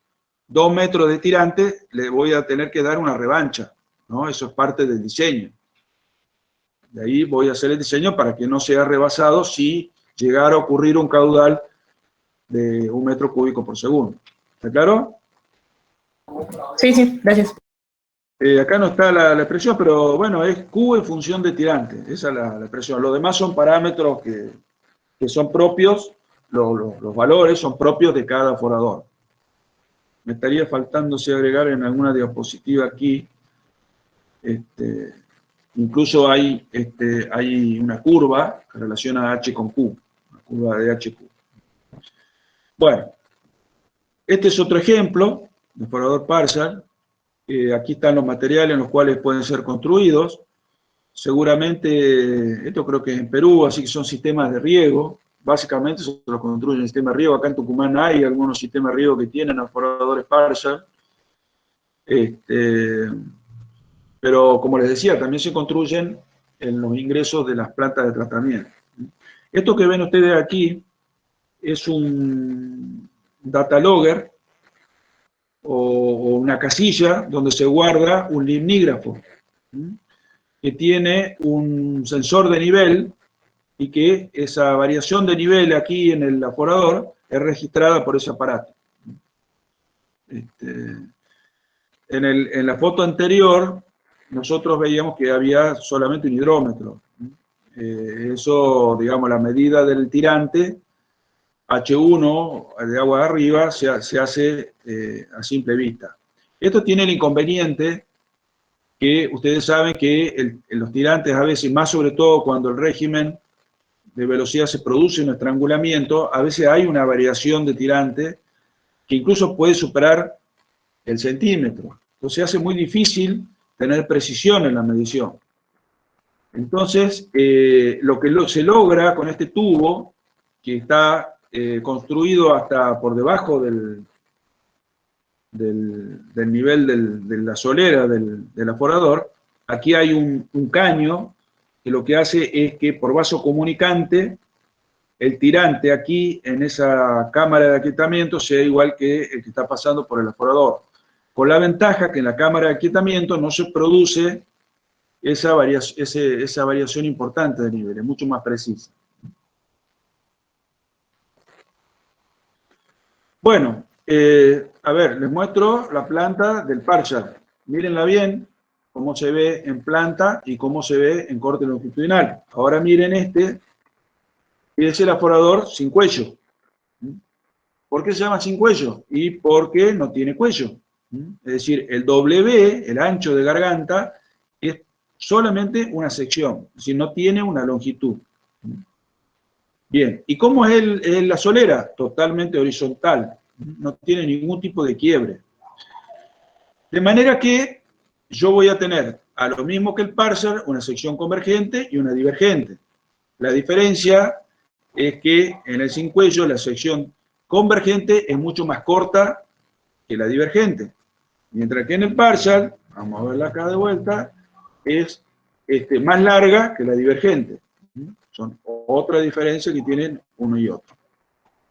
2 metros de tirante, le voy a tener que dar una revancha, ¿no? Eso es parte del diseño. De ahí voy a hacer el diseño para que no sea rebasado si llegara a ocurrir un caudal de 1 metro cúbico por segundo. ¿Está claro? Sí, gracias. Acá no está la expresión, pero bueno, es Q en función de tirante. Esa es la expresión. Los demás son parámetros que son propios, los valores son propios de cada aforador. Me estaría faltando si agregar en alguna diapositiva aquí. Incluso hay una curva que relaciona H con Q, una curva de HQ. Bueno, este es otro ejemplo de aforador partial. Aquí están los materiales en los cuales pueden ser construidos. Seguramente, esto creo que es en Perú, así que son sistemas de riego. básicamente se los construyen en sistema de riego. Acá en Tucumán hay algunos sistemas de riego que tienen aforadores Parshall. Pero como les decía, también se construyen en los ingresos de las plantas de tratamiento. Esto que ven ustedes aquí es un data logger o una casilla donde se guarda un limnígrafo que tiene un sensor de nivel y que esa variación de nivel aquí en el aforador es registrada por ese aparato. En la foto anterior nosotros veíamos que había solamente un hidrómetro. Eso, digamos, la medida del tirante H1 de agua de arriba se hace a simple vista. Esto tiene el inconveniente que ustedes saben que en los tirantes a veces, más sobre todo cuando el régimen de velocidad se produce un estrangulamiento, a veces hay una variación de tirante que incluso puede superar el centímetro. Entonces hace muy difícil tener precisión en la medición. Entonces, lo que se logra con este tubo, que está construido hasta por debajo del nivel de la solera del aforador, aquí hay un caño que lo que hace es que por vaso comunicante, el tirante aquí en esa cámara de aquietamiento sea igual que el que está pasando por el aforador. Con la ventaja que en la cámara de aquietamiento no se produce esa variación importante de nivel, es mucho más precisa. Bueno, a ver, les muestro la planta del Parshall. Mírenla bien, cómo se ve en planta y cómo se ve en corte longitudinal. Ahora miren este, y es el aforador sin cuello. ¿Por qué se llama sin cuello? Y porque no tiene cuello. Es decir, el W, el ancho de garganta, es solamente una sección, es decir, no tiene una longitud. Bien, ¿y cómo es la solera? Totalmente horizontal, no tiene ningún tipo de quiebre. De manera que yo voy a tener, a lo mismo que el parser, una sección convergente y una divergente. La diferencia es que en el sin cuello la sección convergente es mucho más corta que la divergente. Mientras que en el Parshall, vamos a verla acá de vuelta, es más larga que la divergente. Son otra diferencia que tienen uno y otro.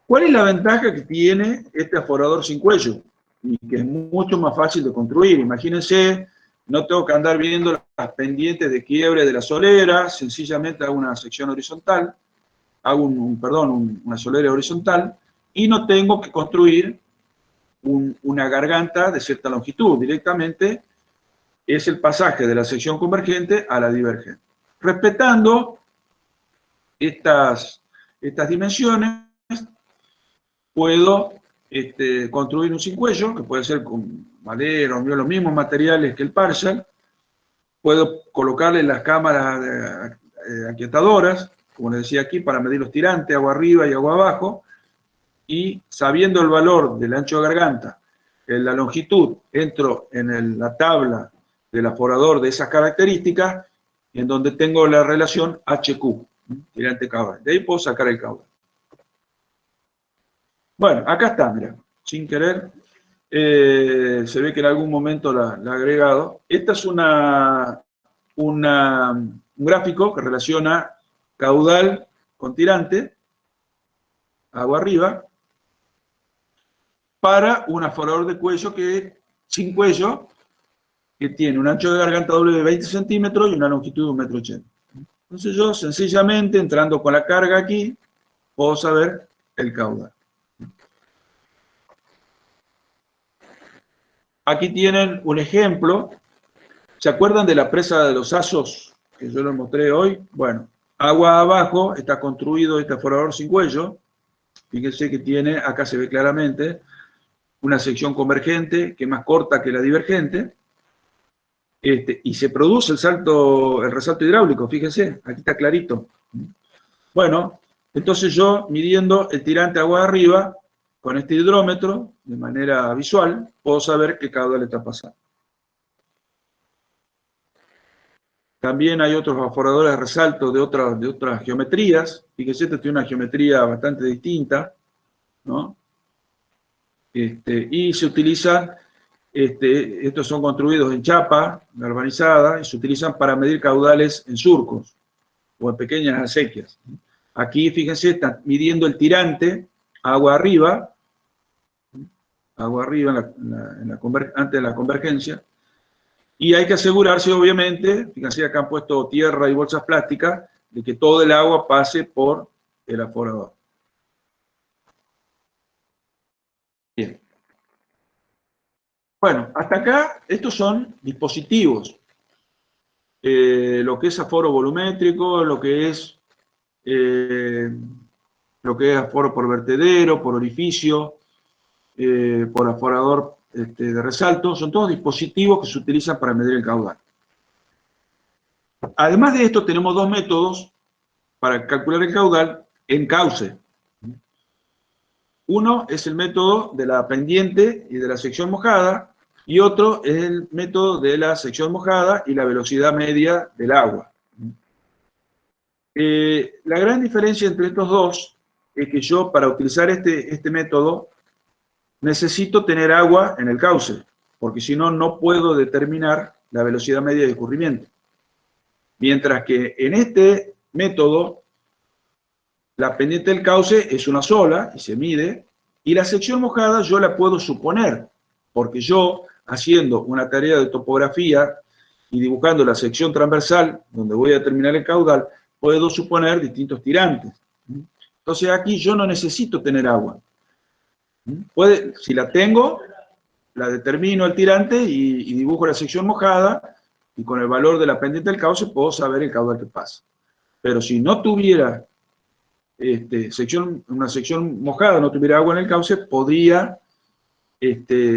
¿Cuál es la ventaja que tiene este aforador sin cuello? Y que es mucho más fácil de construir. Imagínense, no tengo que andar viendo las pendientes de quiebre de la solera, sencillamente hago una sección horizontal, hago una solera horizontal, y no tengo que construir una garganta de cierta longitud. Directamente es el pasaje de la sección convergente a la divergente. Respetando estas dimensiones, puedo construir un sin cuello, que puede ser con madera o los mismos materiales que el Parshall. Puedo colocarle las cámaras aquietadoras, como les decía aquí, para medir los tirantes, agua arriba y agua abajo, y sabiendo el valor del ancho de garganta, la longitud, entro en la tabla del aforador de esas características, en donde tengo la relación HQ, tirante caudal. De ahí puedo sacar el caudal. Bueno, acá está, mira, sin querer, se ve que en algún momento la he agregado. Esta es un gráfico que relaciona caudal con tirante, agua arriba, para un aforador de cuello sin cuello, que tiene un ancho de garganta doble de 20 centímetros y una longitud de 1,80 m. Entonces yo sencillamente, entrando con la carga aquí, puedo saber el caudal. Aquí tienen un ejemplo. ¿Se acuerdan de la presa de los Asos que yo les mostré hoy? Bueno, agua abajo está construido este aforador sin cuello. Fíjense que tiene, acá se ve claramente, una sección convergente que es más corta que la divergente, y se produce el resalto hidráulico, fíjense, aquí está clarito. Bueno, entonces yo midiendo el tirante agua arriba, con este hidrómetro, de manera visual, puedo saber qué caudal está pasando. También hay otros aforadores de resalto de otras geometrías. Fíjense, este tiene una geometría bastante distinta, ¿no? Y se utilizan, estos son construidos en chapa galvanizada y se utilizan para medir caudales en surcos o en pequeñas acequias. Aquí, fíjense, están midiendo el tirante agua arriba antes de la convergencia. Y hay que asegurarse, obviamente, fíjense, acá han puesto tierra y bolsas plásticas, de que todo el agua pase por el aforador. Bien. Bueno, hasta acá, estos son dispositivos. Lo que es aforo volumétrico, lo que es aforo por vertedero, por orificio, por aforador de resalto, son todos dispositivos que se utilizan para medir el caudal. Además de esto, tenemos dos métodos para calcular el caudal en cauce. Uno es el método de la pendiente y de la sección mojada, y otro es el método de la sección mojada y la velocidad media del agua. La gran diferencia entre estos dos es que yo, para utilizar este método, necesito tener agua en el cauce, porque si no, no puedo determinar la velocidad media de escurrimiento. Mientras que en este método, la pendiente del cauce es una sola y se mide, y la sección mojada yo la puedo suponer, porque yo, haciendo una tarea de topografía y dibujando la sección transversal, donde voy a determinar el caudal, puedo suponer distintos tirantes. Entonces aquí yo no necesito tener agua. Si la tengo, la determino el tirante y dibujo la sección mojada, y con el valor de la pendiente del cauce puedo saber el caudal que pasa. Pero si no tuviera una sección mojada, no tuviera agua en el cauce, podría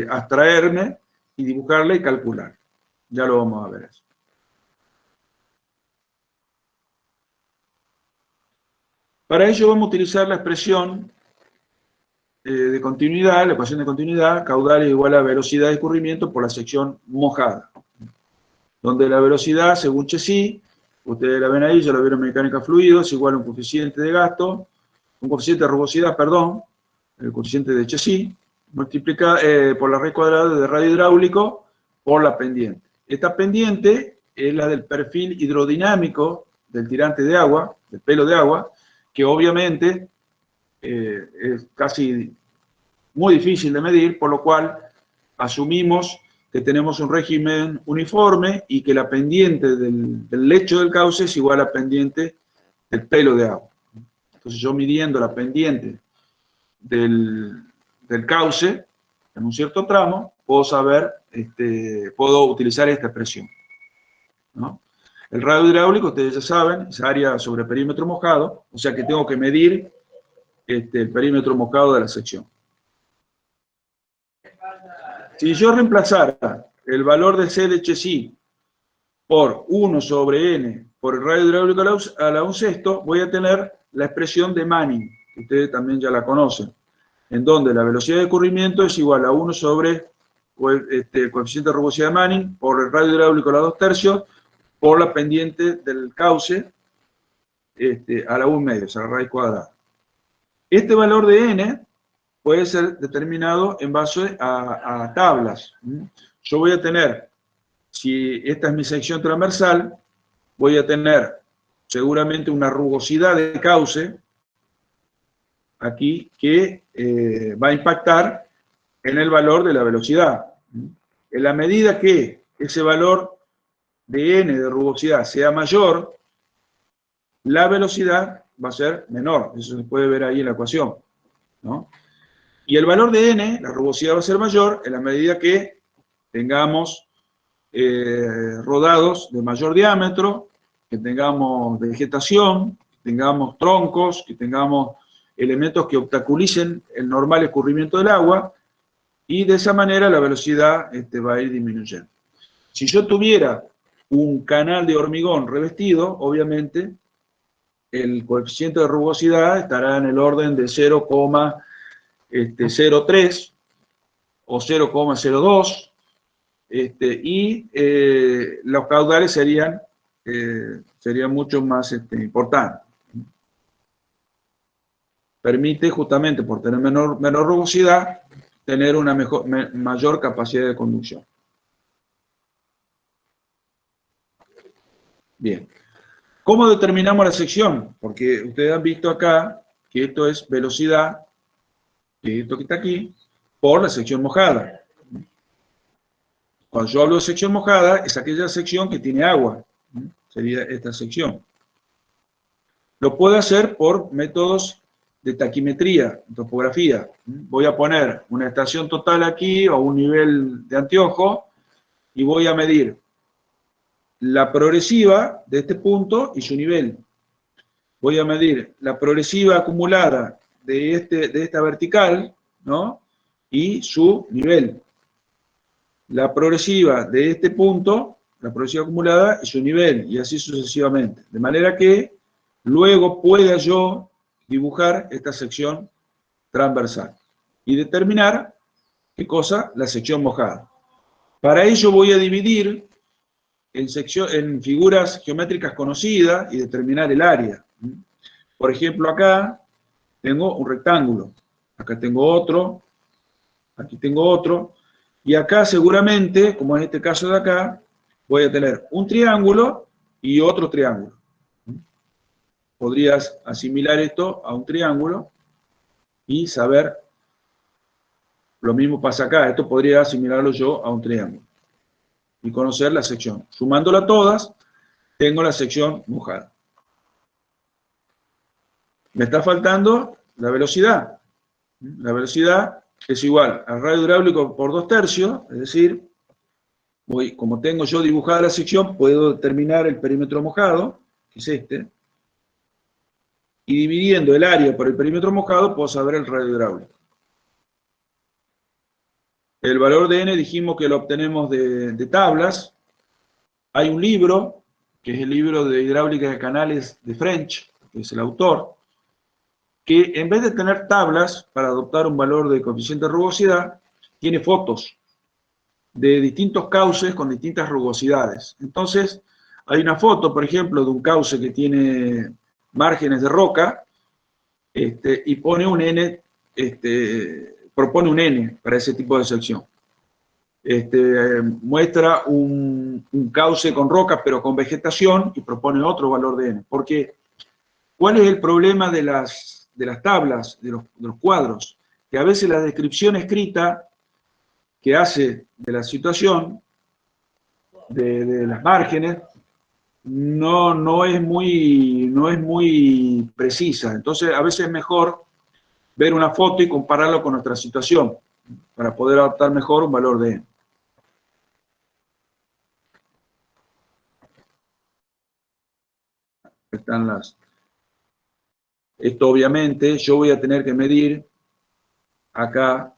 abstraerme y dibujarla y calcular. Ya lo vamos a ver eso. Para ello vamos a utilizar la expresión de continuidad, la ecuación de continuidad, caudal es igual a velocidad de escurrimiento por la sección mojada. Donde la velocidad, según Chessy, ustedes la ven ahí, ya lo vieron en mecánica fluidos, es igual a un coeficiente de gasto, un coeficiente de rugosidad, perdón, el coeficiente de Chessy, multiplicado por la raíz cuadrada de radio hidráulico por la pendiente. Esta pendiente es la del perfil hidrodinámico del tirante de agua, del pelo de agua, que obviamente es casi muy difícil de medir, por lo cual asumimos que tenemos un régimen uniforme y que la pendiente del lecho del cauce es igual a la pendiente del pelo de agua. Entonces yo midiendo la pendiente del cauce en un cierto tramo, puedo saber, puedo utilizar esta expresión, ¿no? El radio hidráulico, ustedes ya saben, es área sobre perímetro mojado, o sea que tengo que medir el perímetro mojado de la sección. Si yo reemplazara el valor de C de Chessy por 1 sobre N por el radio hidráulico a la 1/6, voy a tener la expresión de Manning, que ustedes también ya la conocen, en donde la velocidad de escurrimiento es igual a 1 sobre el coeficiente de rugosidad de Manning por el radio hidráulico a la 2/3 por la pendiente del cauce a la 1/2, o sea, la raíz cuadrada. Este valor de N puede ser determinado en base a tablas. Yo voy a tener, si esta es mi sección transversal, voy a tener seguramente una rugosidad de cauce aquí que va a impactar en el valor de la velocidad. En la medida que ese valor de N de rugosidad sea mayor, la velocidad va a ser menor. Eso se puede ver ahí en la ecuación, ¿no? Y el valor de N, la rugosidad va a ser mayor en la medida que tengamos rodados de mayor diámetro, que tengamos vegetación, que tengamos troncos, que tengamos elementos que obstaculicen el normal escurrimiento del agua, y de esa manera la velocidad va a ir disminuyendo. Si yo tuviera un canal de hormigón revestido, obviamente el coeficiente de rugosidad estará en el orden de 0,03 o 0,02, y los caudales serían sería mucho más importante. Permite justamente por tener menor rugosidad, tener una mayor capacidad de conducción. Bien. ¿Cómo determinamos la sección? Porque ustedes han visto acá que esto es velocidad, que esto que está aquí, por la sección mojada. Cuando yo hablo de sección mojada, es aquella sección que tiene agua. Sería esta sección. Lo puedo hacer por métodos de taquimetría, topografía. Voy a poner una estación total aquí o un nivel de anteojo y voy a medir la progresiva de este punto y su nivel. Voy a medir la progresiva acumulada de esta vertical, ¿no? Y su nivel. La progresiva de este punto, la progresiva acumulada y su nivel, y así sucesivamente. De manera que luego pueda yo dibujar esta sección transversal y determinar, ¿qué cosa? La sección mojada. Para ello voy a dividir en figuras geométricas conocidas y determinar el área. Por ejemplo, acá tengo un rectángulo, acá tengo otro, aquí tengo otro, y acá seguramente, como en este caso de acá, voy a tener un triángulo y otro triángulo. Podrías asimilar esto a un triángulo y saber, lo mismo pasa acá, esto podría asimilarlo yo a un triángulo y conocer la sección. Sumándolas todas, tengo la sección mojada. Me está faltando la velocidad. La velocidad es igual al radio hidráulico por 2/3, es decir, como tengo yo dibujada la sección, puedo determinar el perímetro mojado, que es este, y dividiendo el área por el perímetro mojado, puedo saber el radio hidráulico. El valor de n dijimos que lo obtenemos de tablas. Hay un libro, que es el libro de hidráulica de canales de French, que es el autor, que en vez de tener tablas para adoptar un valor de coeficiente de rugosidad, tiene fotos de distintos cauces con distintas rugosidades. Entonces, hay una foto, por ejemplo, de un cauce que tiene márgenes de roca, y pone un n, propone un n para ese tipo de sección. Muestra un cauce con rocas, pero con vegetación, y propone otro valor de n. Porque, ¿cuál es el problema de las tablas, de los cuadros? Que a veces la descripción escrita que hace de la situación, de las márgenes, no es muy precisa. Entonces, a veces es mejor ver una foto y compararlo con nuestra situación, para poder adaptar mejor un valor de n. Están esto obviamente yo voy a tener que medir acá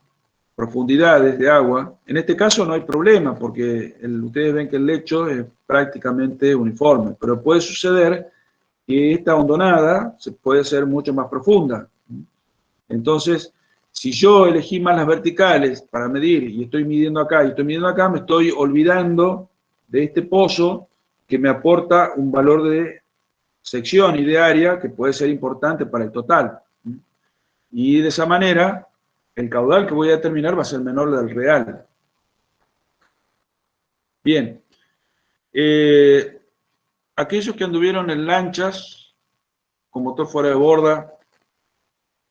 profundidades de agua. En este caso no hay problema porque ustedes ven que el lecho es prácticamente uniforme, pero puede suceder que esta hondonada puede ser mucho más profunda. Entonces, si yo elegí más las verticales para medir y estoy midiendo acá y estoy midiendo acá, me estoy olvidando de este pozo que me aporta un valor de sección y de área que puede ser importante para el total. Y de esa manera, el caudal que voy a determinar va a ser menor del real. Bien. Aquellos que anduvieron en lanchas con motor fuera de borda,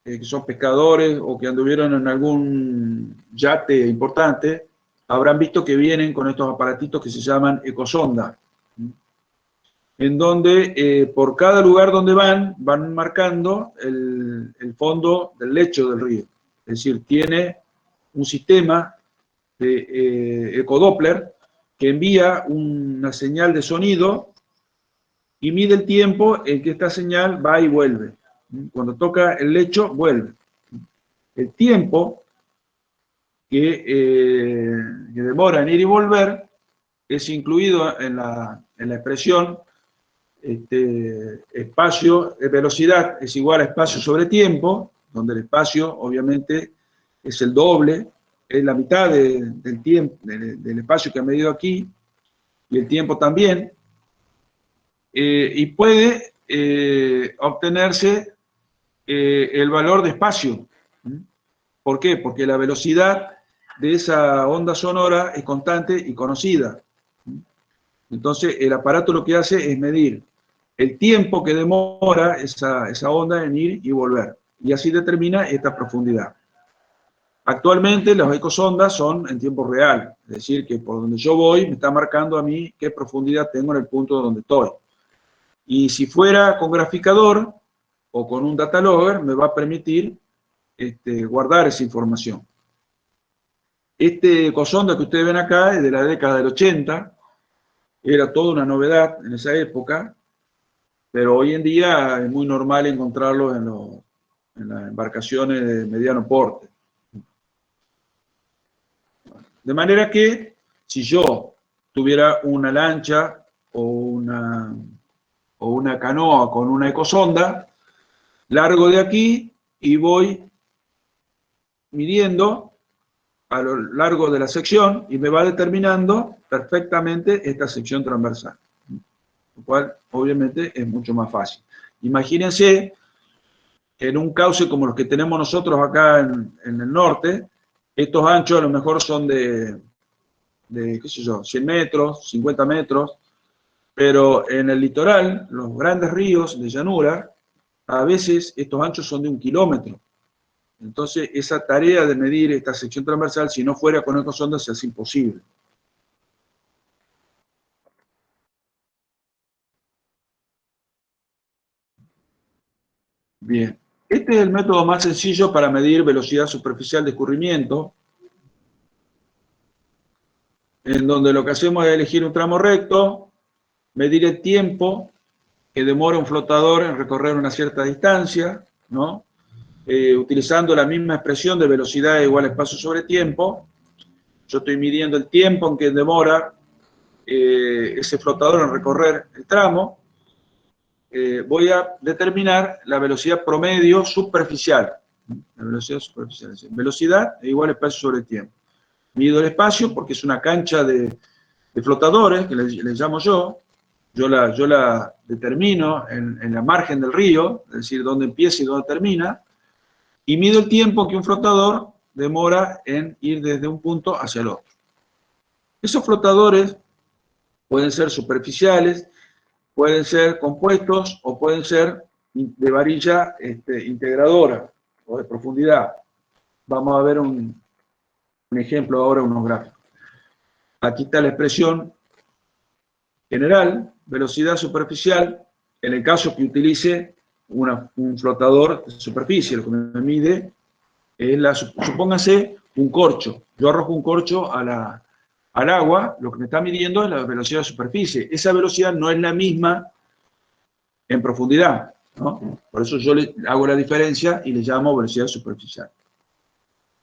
que son pescadores o que anduvieron en algún yate importante, habrán visto que vienen con estos aparatitos que se llaman ecosonda, en donde por cada lugar donde van marcando el fondo del lecho del río. Es decir, tiene un sistema de ecodoppler que envía una señal de sonido y mide el tiempo en que esta señal va y vuelve. Cuando toca el lecho, vuelve. El tiempo que demora en ir y volver es incluido en la expresión espacio, velocidad es igual a espacio sobre tiempo, donde el espacio obviamente es el doble, es la mitad del tiempo, del espacio que ha medido aquí, y el tiempo también. y puede obtenerse el valor de espacio. ¿Por qué? Porque la velocidad de esa onda sonora es constante y conocida. Entonces, el aparato lo que hace es medir el tiempo que demora esa onda en ir y volver. Y así determina esta profundidad. Actualmente, las ecosondas son en tiempo real. Es decir, que por donde yo voy, me está marcando a mí qué profundidad tengo en el punto donde estoy. Y si fuera con graficador o con un data logger, me va a permitir guardar esa información. Este ecosonda que ustedes ven acá es de la década del 80, era toda una novedad en esa época, pero hoy en día es muy normal encontrarlo en las embarcaciones de mediano porte. De manera que, si yo tuviera una lancha o una canoa con una ecosonda, largo de aquí y voy midiendo a lo largo de la sección y me va determinando perfectamente esta sección transversal, lo cual obviamente es mucho más fácil. Imagínense en un cauce como los que tenemos nosotros acá en el norte, estos anchos a lo mejor son de qué sé yo, 100 metros, 50 metros, pero en el litoral, los grandes ríos de llanura, a veces estos anchos son de 1 kilómetro. Entonces, esa tarea de medir esta sección transversal, si no fuera con ecosondas, se hace imposible. Bien, este es el método más sencillo para medir velocidad superficial de escurrimiento, en donde lo que hacemos es elegir un tramo recto, medir el tiempo que demora un flotador en recorrer una cierta distancia, ¿no? Utilizando la misma expresión de velocidad igual a espacio sobre tiempo. Yo estoy midiendo el tiempo en que demora ese flotador en recorrer el tramo. Voy a determinar la velocidad promedio superficial. La velocidad superficial. Velocidad es igual a espacio sobre tiempo. Mido el espacio porque es una cancha de flotadores, que les llamo yo. Yo la determino en la margen del río, es decir, dónde empieza y dónde termina, y mido el tiempo que un flotador demora en ir desde un punto hacia el otro. Esos flotadores pueden ser superficiales, pueden ser compuestos o pueden ser de varilla integradora o de profundidad. Vamos a ver un ejemplo ahora, unos gráficos. Aquí está la expresión general, velocidad superficial, en el caso que utilice un flotador de superficie. Lo que me mide es supóngase un corcho. Yo arrojo un corcho al agua, lo que me está midiendo es la velocidad de superficie. Esa velocidad no es la misma en profundidad, ¿no? Por eso yo le hago la diferencia y le llamo velocidad superficial.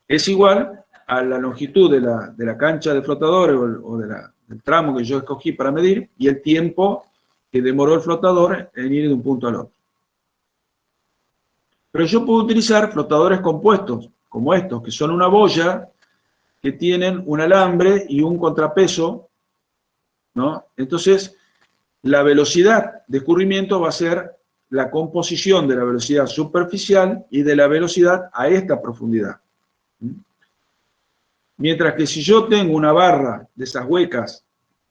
Es igual a la longitud de la cancha de flotadores o del tramo que yo escogí para medir y el tiempo que demoró el flotador en ir de un punto al otro. Pero yo puedo utilizar flotadores compuestos, como estos, que son una boya que tienen un alambre y un contrapeso, ¿no? Entonces, la velocidad de escurrimiento va a ser la composición de la velocidad superficial y de la velocidad a esta profundidad. Mientras que si yo tengo una barra de esas huecas,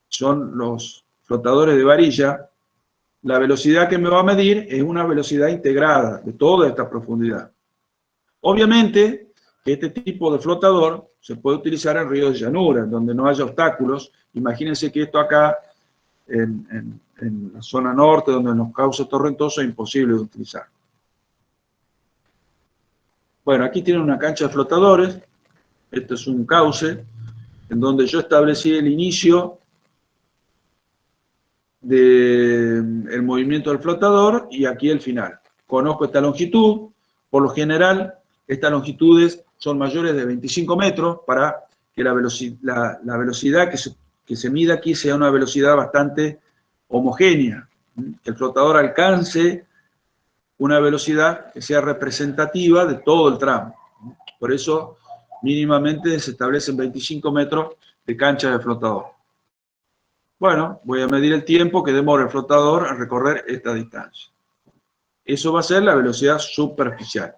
son los flotadores de varilla, la velocidad que me va a medir es una velocidad integrada de toda esta profundidad. Obviamente, este tipo de flotador se puede utilizar en ríos de llanura, donde no haya obstáculos. Imagínense que esto acá, en la zona norte, donde los cauces torrentosos, es imposible de utilizar. Bueno, aquí tienen una cancha de flotadores. Este es un cauce en donde yo establecí el inicio del movimiento del flotador y aquí el final. Conozco esta longitud. Por lo general, estas longitudes son mayores de 25 metros para que la velocidad que se mida aquí sea una velocidad bastante homogénea, que el flotador alcance una velocidad que sea representativa de todo el tramo. Por eso, mínimamente se establecen 25 metros de cancha de flotador. Bueno, voy a medir el tiempo que demora el flotador en recorrer esta distancia. Eso va a ser la velocidad superficial.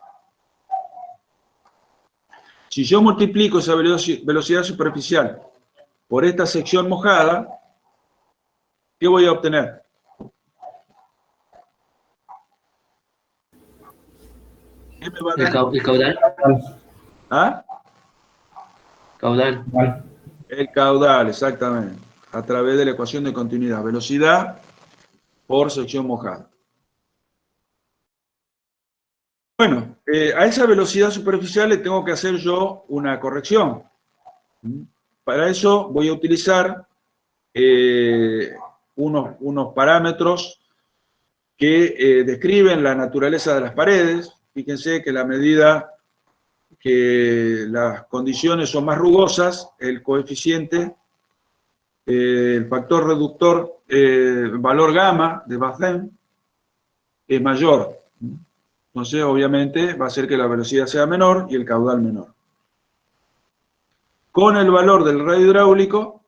Si yo multiplico esa velocidad superficial por esta sección mojada, ¿qué voy a obtener? ¿Qué me va a dar? El caudal. ¿Ah? Caudal. El caudal, exactamente. A través de la ecuación de continuidad. Velocidad por sección mojada. Bueno, a esa velocidad superficial le tengo que hacer yo una corrección. Para eso voy a utilizar unos parámetros que describen la naturaleza de las paredes. Fíjense que la medida que las condiciones son más rugosas, el coeficiente, el factor reductor, el valor gamma de Bazin es mayor. Entonces, obviamente, va a hacer que la velocidad sea menor y el caudal menor. Con el valor del radio hidráulico,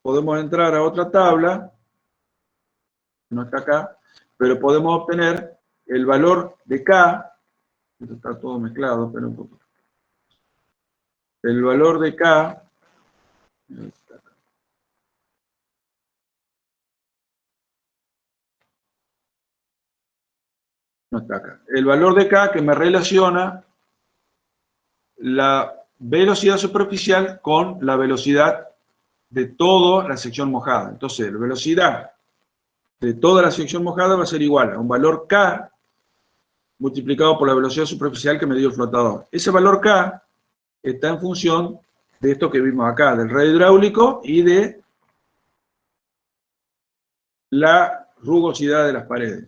podemos entrar a otra tabla, no está acá, pero podemos obtener el valor de K, esto está todo mezclado, pero un poquito. El valor de K, no está acá. El valor de K que me relaciona la velocidad superficial con la velocidad de toda la sección mojada. Entonces, la velocidad de toda la sección mojada va a ser igual a un valor K multiplicado por la velocidad superficial que me dio el flotador. Ese valor K está en función de esto que vimos acá, del radio hidráulico y de la rugosidad de las paredes.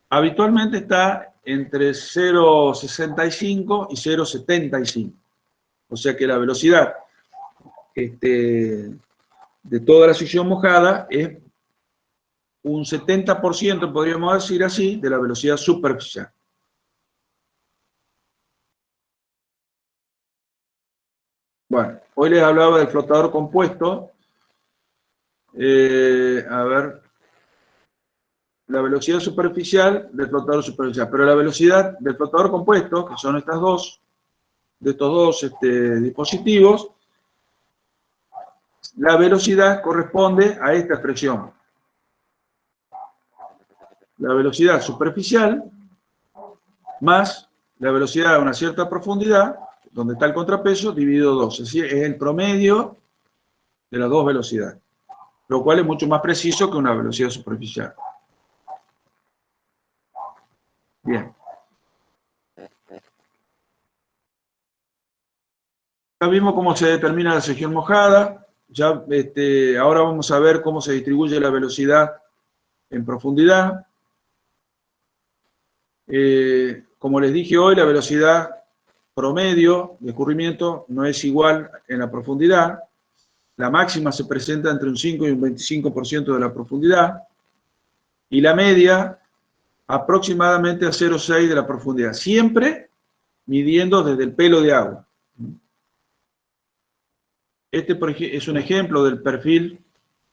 Habitualmente está entre 0,65 y 0,75. O sea que la velocidad de toda la sección mojada es un 70%, podríamos decir así, de la velocidad superficial. Bueno, hoy les hablaba del flotador compuesto. A ver, la velocidad superficial del flotador superficial, pero la velocidad del flotador compuesto, que son estos dos dispositivos, la velocidad corresponde a esta expresión. La velocidad superficial más la velocidad a una cierta profundidad, donde está el contrapeso, dividido 2. Es decir, es el promedio de las dos velocidades, lo cual es mucho más preciso que una velocidad superficial. Bien. Ya vimos cómo se determina la sección mojada. Ya, ahora vamos a ver cómo se distribuye la velocidad en profundidad. Como les dije hoy, la velocidad promedio de escurrimiento no es igual en la profundidad. La máxima se presenta entre un 5 y un 25% de la profundidad. Y la media aproximadamente a 0,6 de la profundidad. Siempre midiendo desde el pelo de agua. Este es un ejemplo del perfil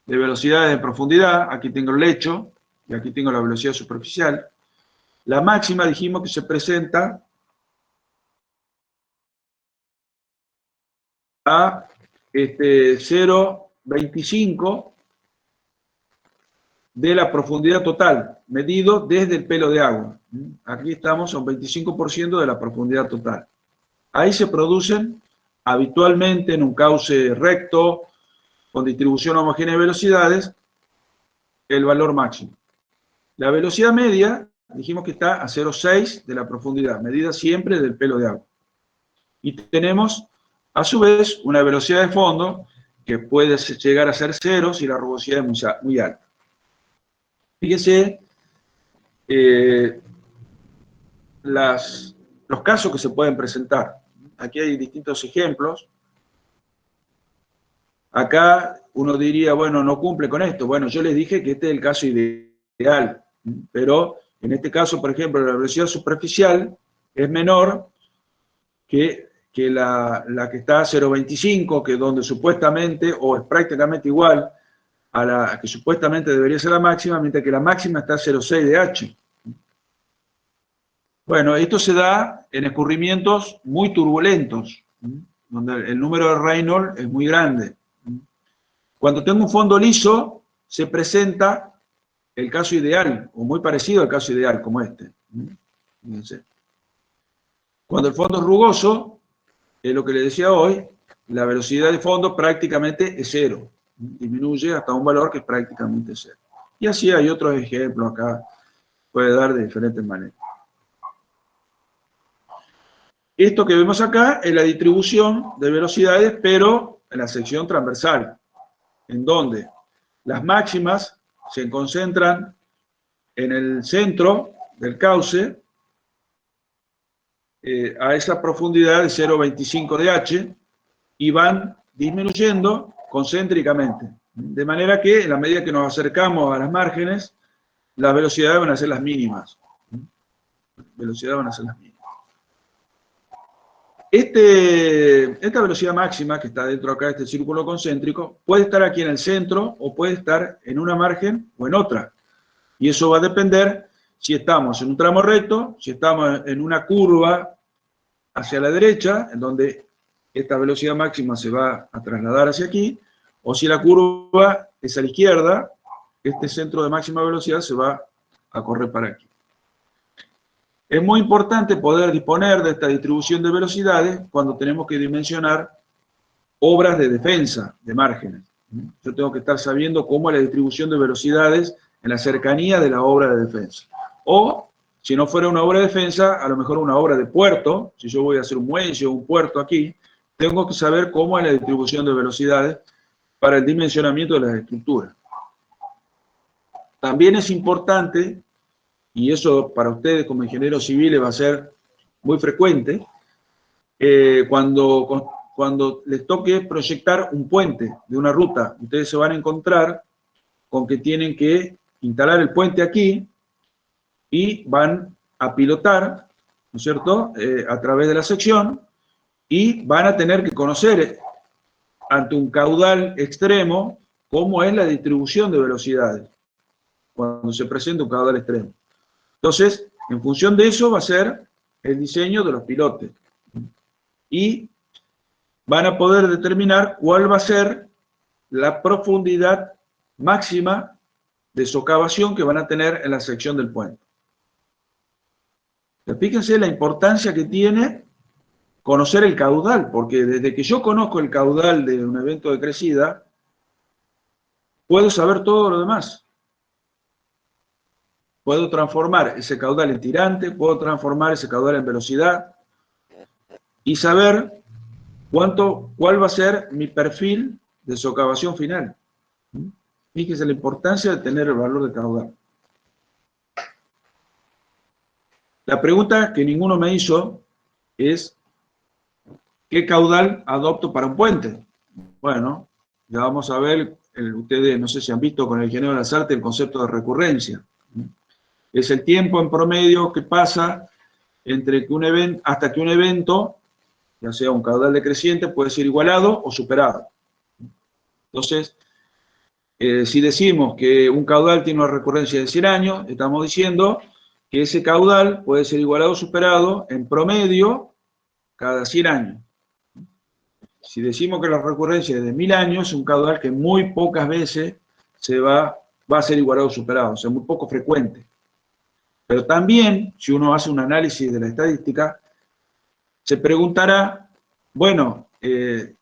de velocidades en profundidad. Aquí tengo el lecho y aquí tengo la velocidad superficial. La máxima dijimos que se presenta a 0,25 de la profundidad total, medido desde el pelo de agua. Aquí estamos a un 25% de la profundidad total. Ahí se producen habitualmente en un cauce recto, con distribución homogénea de velocidades, el valor máximo. La velocidad media, dijimos que está a 0,6 de la profundidad, medida siempre del pelo de agua. Y tenemos, a su vez, una velocidad de fondo que puede llegar a ser 0 si la rugosidad es muy alta. Fíjense los casos que se pueden presentar. Aquí hay distintos ejemplos. Acá uno diría, bueno, no cumple con esto. Bueno, yo les dije que este es el caso ideal, pero en este caso, por ejemplo, la velocidad superficial es menor que que la que está a 0,25, que es donde supuestamente, o es prácticamente igual a la que supuestamente debería ser la máxima, mientras que la máxima está a 0,6 de H. Bueno, esto se da en escurrimientos muy turbulentos, donde el número de Reynolds es muy grande. Cuando tengo un fondo liso, se presenta el caso ideal, o muy parecido al caso ideal, como este. Fíjense. Cuando el fondo es rugoso, es lo que le decía hoy, la velocidad de fondo prácticamente es cero. Disminuye hasta un valor que es prácticamente cero. Y así hay otros ejemplos acá, puede dar de diferentes maneras. Esto que vemos acá es la distribución de velocidades, pero en la sección transversal, en donde las máximas se concentran en el centro del cauce, a esa profundidad de 0,25 de H, y van disminuyendo concéntricamente. De manera que, en la medida que nos acercamos a las márgenes, las velocidades van a ser las mínimas. Velocidades van a ser las mínimas. Esta velocidad máxima que está dentro acá de este círculo concéntrico puede estar aquí en el centro o puede estar en una margen o en otra. Y eso va a depender si estamos en un tramo recto, si estamos en una curva hacia la derecha, en donde esta velocidad máxima se va a trasladar hacia aquí, o si la curva es a la izquierda, este centro de máxima velocidad se va a correr para aquí. Es muy importante poder disponer de esta distribución de velocidades cuando tenemos que dimensionar obras de defensa de márgenes. Yo tengo que estar sabiendo cómo es la distribución de velocidades en la cercanía de la obra de defensa. O, si no fuera una obra de defensa, a lo mejor una obra de puerto, si yo voy a hacer un muelle o un puerto aquí, tengo que saber cómo es la distribución de velocidades para el dimensionamiento de las estructuras. También es importante, y eso para ustedes como ingenieros civiles va a ser muy frecuente, cuando les toque proyectar un puente de una ruta, ustedes se van a encontrar con que tienen que instalar el puente aquí y van a pilotar, ¿no es cierto?, a través de la sección, y van a tener que conocer ante un caudal extremo cómo es la distribución de velocidades cuando se presenta un caudal extremo. Entonces, en función de eso va a ser el diseño de los pilotes. Y van a poder determinar cuál va a ser la profundidad máxima de socavación que van a tener en la sección del puente. Fíjense la importancia que tiene conocer el caudal, porque desde que yo conozco el caudal de un evento de crecida, puedo saber todo lo demás. Puedo transformar ese caudal en tirante, puedo transformar ese caudal en velocidad y saber cuál va a ser mi perfil de socavación final. Fíjense la importancia de tener el valor de caudal. La pregunta que ninguno me hizo es, ¿qué caudal adopto para un puente? Bueno, ya vamos a ver, ustedes no sé si han visto con el ingeniero Lazarte el concepto de recurrencia. Es el tiempo en promedio que pasa entre que un evento, hasta que un evento, ya sea un caudal decreciente, puede ser igualado o superado. Entonces, si decimos que un caudal tiene una recurrencia de 100 años, estamos diciendo que ese caudal puede ser igualado o superado en promedio cada 100 años. Si decimos que la recurrencia es de 1000 años, es un caudal que muy pocas veces va a ser igualado o superado, o sea, muy poco frecuente. Pero también, si uno hace un análisis de la estadística, se preguntará, bueno,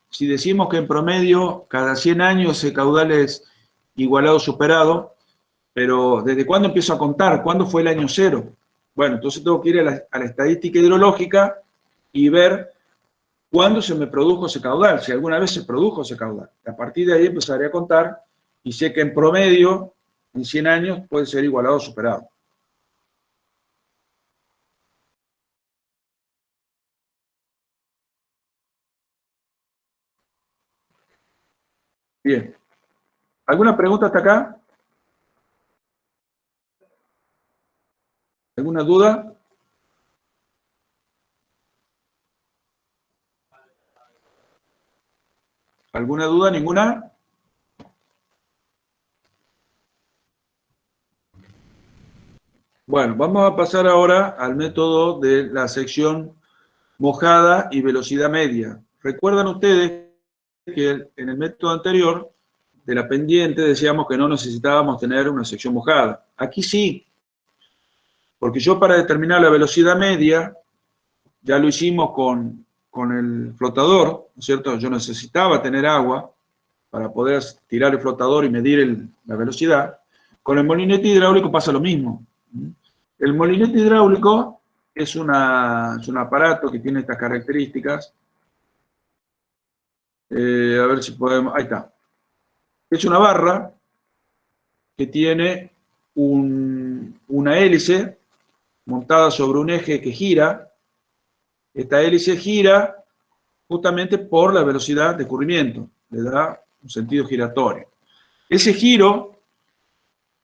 si decimos que en promedio cada 100 años ese caudal es igualado o superado, pero ¿desde cuándo empiezo a contar? ¿Cuándo fue el año cero? Bueno, entonces tengo que ir a la estadística hidrológica y ver cuándo se me produjo ese caudal, si alguna vez se produjo ese caudal. A partir de ahí empezaré a contar y sé que en promedio, en 100 años, puede ser igualado o superado. Bien. ¿Alguna pregunta hasta acá? ¿Alguna duda? ¿Alguna duda? ¿Ninguna? Bueno, vamos a pasar ahora al método de la sección mojada y velocidad media. ¿Recuerdan ustedes que en el método anterior de la pendiente decíamos que no necesitábamos tener una sección mojada? Aquí sí, porque yo para determinar la velocidad media, ya lo hicimos con el flotador, ¿no es cierto? Yo necesitaba tener agua para poder tirar el flotador y medir la velocidad. Con el molinete hidráulico pasa lo mismo. El molinete hidráulico es un aparato que tiene estas características. A ver si podemos... Ahí está. Es una barra que tiene una hélice montada sobre un eje que gira. Esta hélice gira justamente por la velocidad de escurrimiento. Le da un sentido giratorio. Ese giro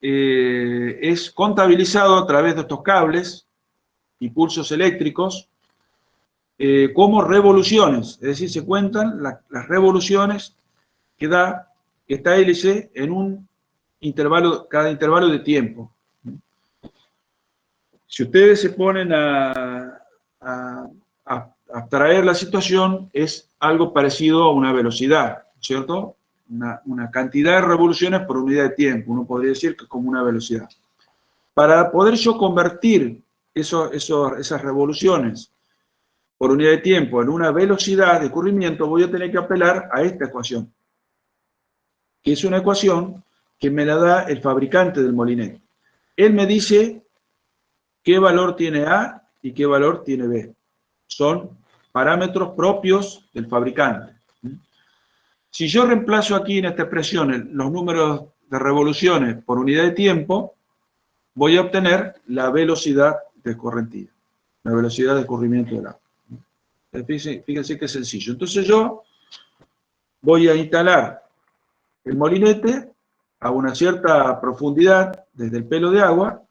es contabilizado a través de estos cables y pulsos eléctricos como revoluciones, es decir, se cuentan las revoluciones que da esta hélice en un intervalo, cada intervalo de tiempo. Si ustedes se ponen a abstraer la situación, es algo parecido a una velocidad, ¿cierto? Una cantidad de revoluciones por unidad de tiempo, uno podría decir que es como una velocidad. Para poder yo convertir esas revoluciones por unidad de tiempo en una velocidad de escurrimiento, voy a tener que apelar a esta ecuación, que es una ecuación que me la da el fabricante del molinete. Él me dice qué valor tiene A y qué valor tiene B. Son parámetros propios del fabricante. Si yo reemplazo aquí en esta expresión los números de revoluciones por unidad de tiempo, voy a obtener la velocidad de escorrentía, la velocidad de escurrimiento del agua. Fíjense qué sencillo. Entonces yo voy a instalar el molinete a una cierta profundidad desde el pelo de agua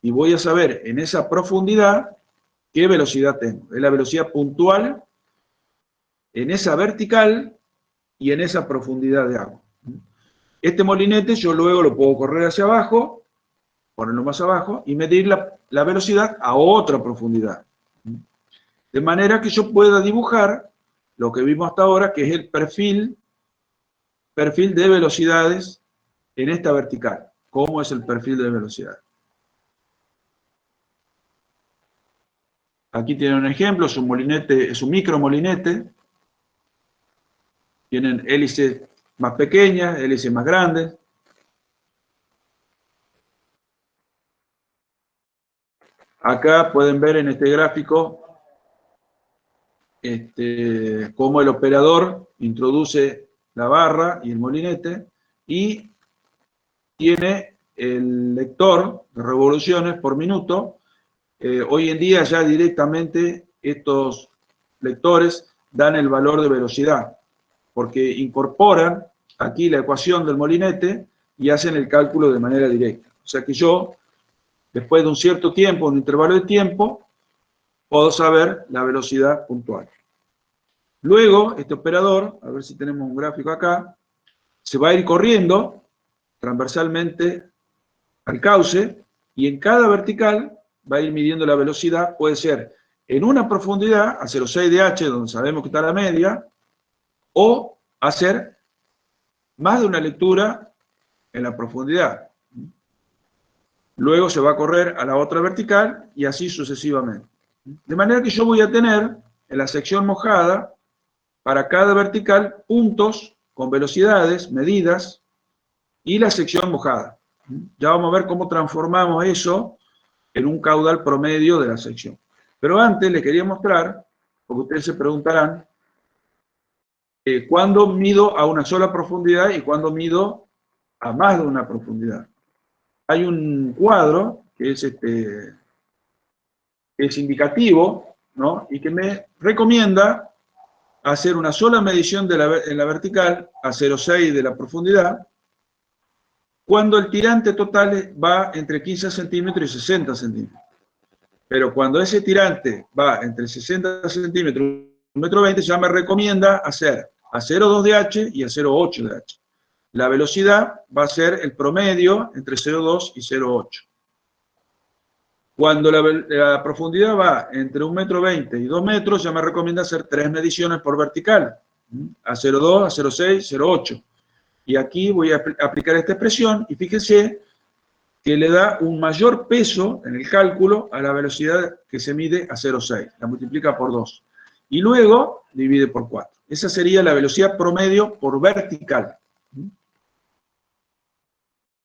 y voy a saber en esa profundidad qué velocidad tengo. Es la velocidad puntual en esa vertical y en esa profundidad de agua. Este molinete yo luego lo puedo correr hacia abajo, ponerlo más abajo y medir la velocidad a otra profundidad. De manera que yo pueda dibujar lo que vimos hasta ahora, que es el perfil de velocidades en esta vertical. ¿Cómo es el perfil de velocidad? Aquí tienen un ejemplo, es un molinete, es un micromolinete. Tienen hélices más pequeñas, hélices más grandes. Acá pueden ver en este gráfico cómo el operador introduce la barra y el molinete y tiene el lector de revoluciones por minuto. Hoy en día ya directamente estos lectores dan el valor de velocidad, porque incorporan aquí la ecuación del molinete y hacen el cálculo de manera directa. O sea que yo, después de un cierto tiempo, un intervalo de tiempo, puedo saber la velocidad puntual. Luego, este operador, a ver si tenemos un gráfico acá, se va a ir corriendo transversalmente al cauce y en cada vertical va a ir midiendo la velocidad, puede ser en una profundidad, a 0,6 de H, donde sabemos que está la media, o hacer más de una lectura en la profundidad. Luego se va a correr a la otra vertical y así sucesivamente. De manera que yo voy a tener en la sección mojada, para cada vertical, puntos con velocidades medidas y la sección mojada. Ya vamos a ver cómo transformamos eso en un caudal promedio de la sección. Pero antes les quería mostrar, porque ustedes se preguntarán, ¿cuándo mido a una sola profundidad y cuándo mido a más de una profundidad? Hay un cuadro que es indicativo, ¿no? Y que me recomienda hacer una sola medición en la vertical a 0,6 de la profundidad, cuando el tirante total va entre 15 centímetros y 60 centímetros. Pero cuando ese tirante va entre 60 centímetros y 1,20 m, ya me recomienda hacer a 0,2 de h y a 0,8 de h. La velocidad va a ser el promedio entre 0,2 y 0,8. Cuando la profundidad va entre 1,20 m y 2 metros, ya me recomienda hacer 3 mediciones por vertical, a 0,2, a 0,6, 0,8. Y aquí voy a aplicar esta expresión, y fíjense que le da un mayor peso en el cálculo a la velocidad que se mide a 0,6. La multiplica por 2. Y luego divide por 4. Esa sería la velocidad promedio por vertical.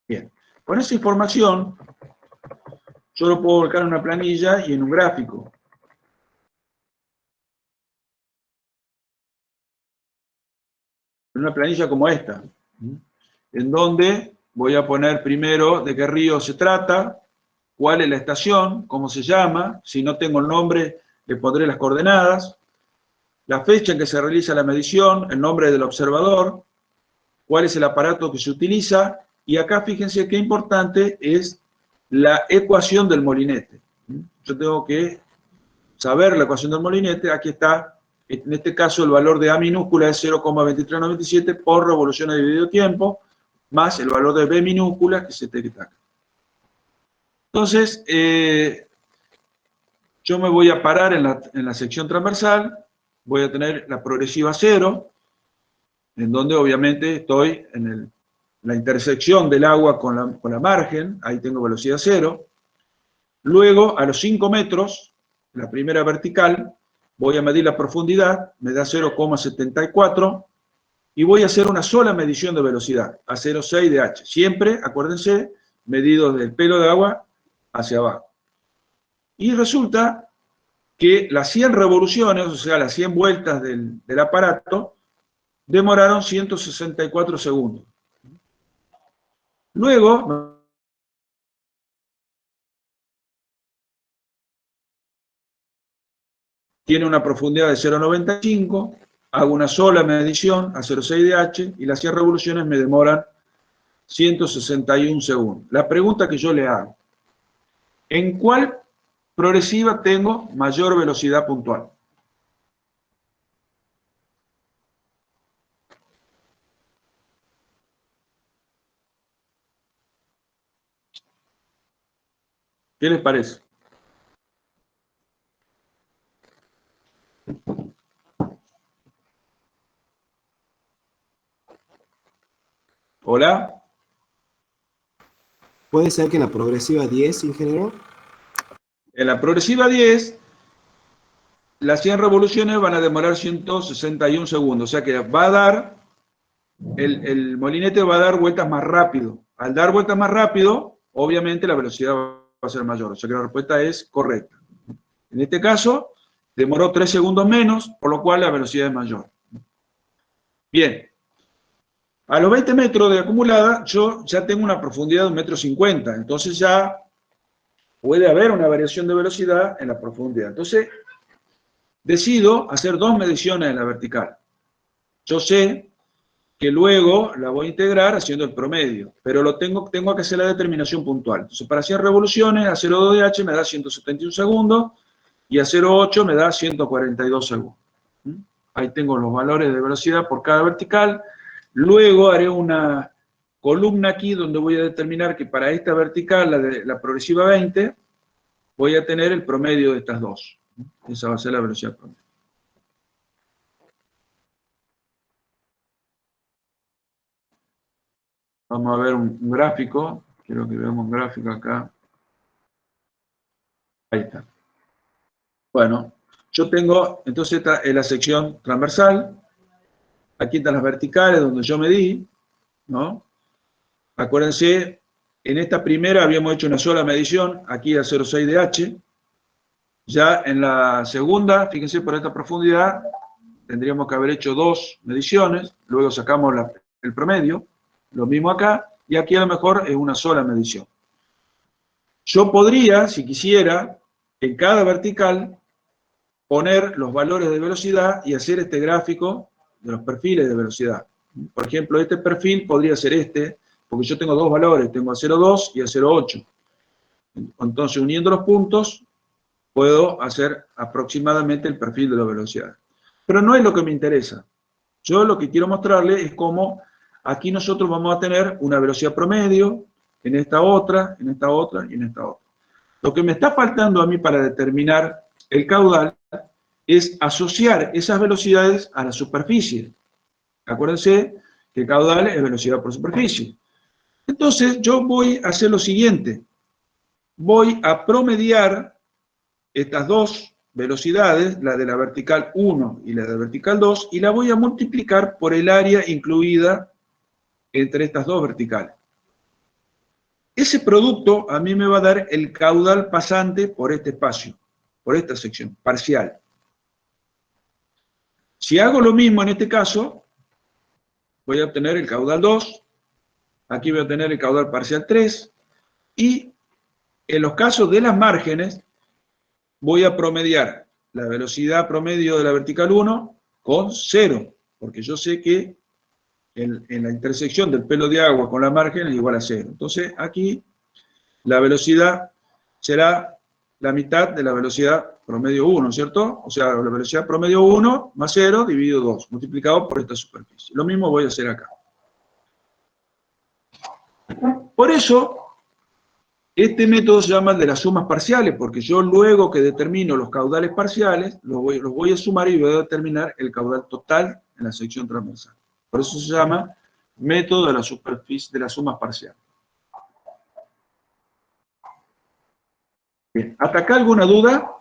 Bien. Con esa información, yo lo puedo volcar en una planilla y en un gráfico. En una planilla como esta, en donde voy a poner primero de qué río se trata, cuál es la estación, cómo se llama, si no tengo el nombre, le pondré las coordenadas, la fecha en que se realiza la medición, el nombre del observador, cuál es el aparato que se utiliza, y acá fíjense qué importante es la ecuación del molinete. Yo tengo que saber la ecuación del molinete. Aquí está, en este caso el valor de A minúscula es 0,2397 por revoluciones dividido tiempo, más el valor de B minúscula que se detecta acá. Entonces, yo me voy a parar en la sección transversal, voy a tener la progresiva 0, en donde obviamente estoy en la intersección del agua con la margen, ahí tengo velocidad 0. Luego, a los 5 metros, la primera vertical, voy a medir la profundidad, me da 0,74, y voy a hacer una sola medición de velocidad, a 0,6 de h. Siempre, acuérdense, medido del pelo de agua hacia abajo. Y resulta que las 100 revoluciones, o sea, las 100 vueltas del aparato, demoraron 164 segundos. Luego, tiene una profundidad de 0,95, hago una sola medición a 0,6 de h y las 100 revoluciones me demoran 161 segundos. La pregunta que yo le hago, ¿en cuál progresiva tengo mayor velocidad puntual? ¿Qué les parece? ¿Hola? ¿Puede ser que en la progresiva 10, ingeniero? En la progresiva 10, las 100 revoluciones van a demorar 161 segundos, o sea que va a dar, el molinete va a dar vueltas más rápido. Al dar vueltas más rápido, obviamente la velocidad va a ser mayor, o sea que la respuesta es correcta. En este caso, demoró 3 segundos menos, por lo cual la velocidad es mayor. Bien. A los 20 metros de acumulada, yo ya tengo una profundidad de 1,50 m, entonces ya puede haber una variación de velocidad en la profundidad. Entonces, decido hacer 2 mediciones en la vertical. Yo sé que luego la voy a integrar haciendo el promedio, pero tengo que hacer la determinación puntual. Entonces, para 100 revoluciones, a 0,2 de h me da 171 segundos, y a 0,8 me da 142 segundos. Ahí tengo los valores de velocidad por cada vertical. Luego haré una columna aquí donde voy a determinar que para esta vertical, la progresiva 20, voy a tener el promedio de estas dos. Esa va a ser la velocidad promedio. Vamos a ver un gráfico. Quiero que veamos un gráfico acá. Ahí está. Bueno, yo tengo, entonces esta es la sección transversal. Aquí están las verticales donde yo medí, ¿no? Acuérdense, en esta primera habíamos hecho una sola medición, aquí a 0,6 de h. Ya en la segunda, fíjense, por esta profundidad, tendríamos que haber hecho 2 mediciones, luego sacamos el promedio, lo mismo acá, y aquí a lo mejor es una sola medición. Yo podría, si quisiera, en cada vertical, poner los valores de velocidad y hacer este gráfico de los perfiles de velocidad. Por ejemplo, este perfil podría ser este, porque yo tengo 2 valores, tengo a 0,2 y a 0,8. Entonces, uniendo los puntos, puedo hacer aproximadamente el perfil de la velocidad. Pero no es lo que me interesa. Yo lo que quiero mostrarle es cómo aquí nosotros vamos a tener una velocidad promedio, en esta otra, en esta otra y en esta otra. Lo que me está faltando a mí para determinar el caudal es asociar esas velocidades a la superficie. Acuérdense que el caudal es velocidad por superficie. Entonces yo voy a hacer lo siguiente. Voy a promediar estas dos velocidades, la de la vertical 1 y la de la vertical 2, y la voy a multiplicar por el área incluida entre estas dos verticales. Ese producto a mí me va a dar el caudal pasante por este espacio, por esta sección, parcial. Si hago lo mismo en este caso, voy a obtener el caudal 2, aquí voy a obtener el caudal parcial 3, y en los casos de las márgenes, voy a promediar la velocidad promedio de la vertical 1 con 0, porque yo sé que en la intersección del pelo de agua con la margen es igual a 0. Entonces, aquí la velocidad será la mitad de la velocidad promedio 1, ¿cierto? O sea, la velocidad promedio 1 más 0 dividido 2, multiplicado por esta superficie. Lo mismo voy a hacer acá. Por eso, este método se llama el de las sumas parciales, porque yo luego que determino los caudales parciales, los voy a sumar y voy a determinar el caudal total en la sección transversal. Por eso se llama método de la superficie de las sumas parciales. Bien, ¿hasta acá alguna duda?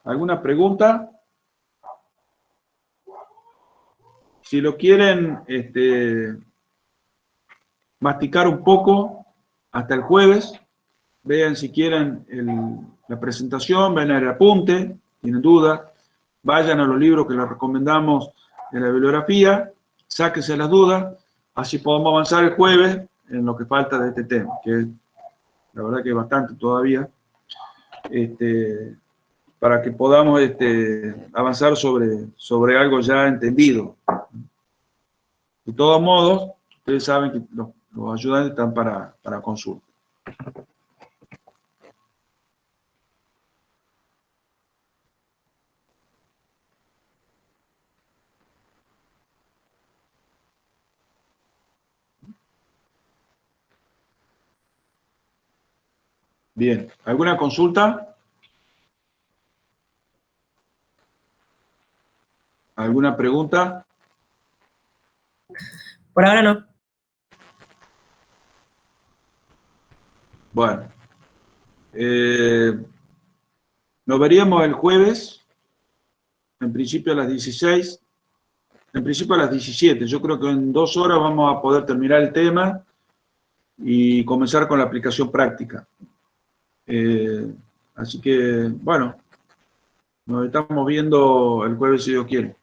¿Alguna pregunta? Si lo quieren masticar un poco hasta el jueves, vean si quieren la presentación, vean el apunte, tienen dudas, vayan a los libros que les recomendamos de la bibliografía, sáquense las dudas, así podemos avanzar el jueves en lo que falta de este tema, que la verdad que es bastante todavía, para que podamos avanzar sobre algo ya entendido. De todos modos, ustedes saben que los ayudantes están para consulta. Bien, ¿alguna consulta? ¿Alguna pregunta? Por ahora no. Bueno, nos veríamos el jueves, en principio a las 16, en principio a las 17. Yo creo que en 2 horas vamos a poder terminar el tema y comenzar con la aplicación práctica. Así que, bueno, nos estamos viendo el jueves si Dios quiere.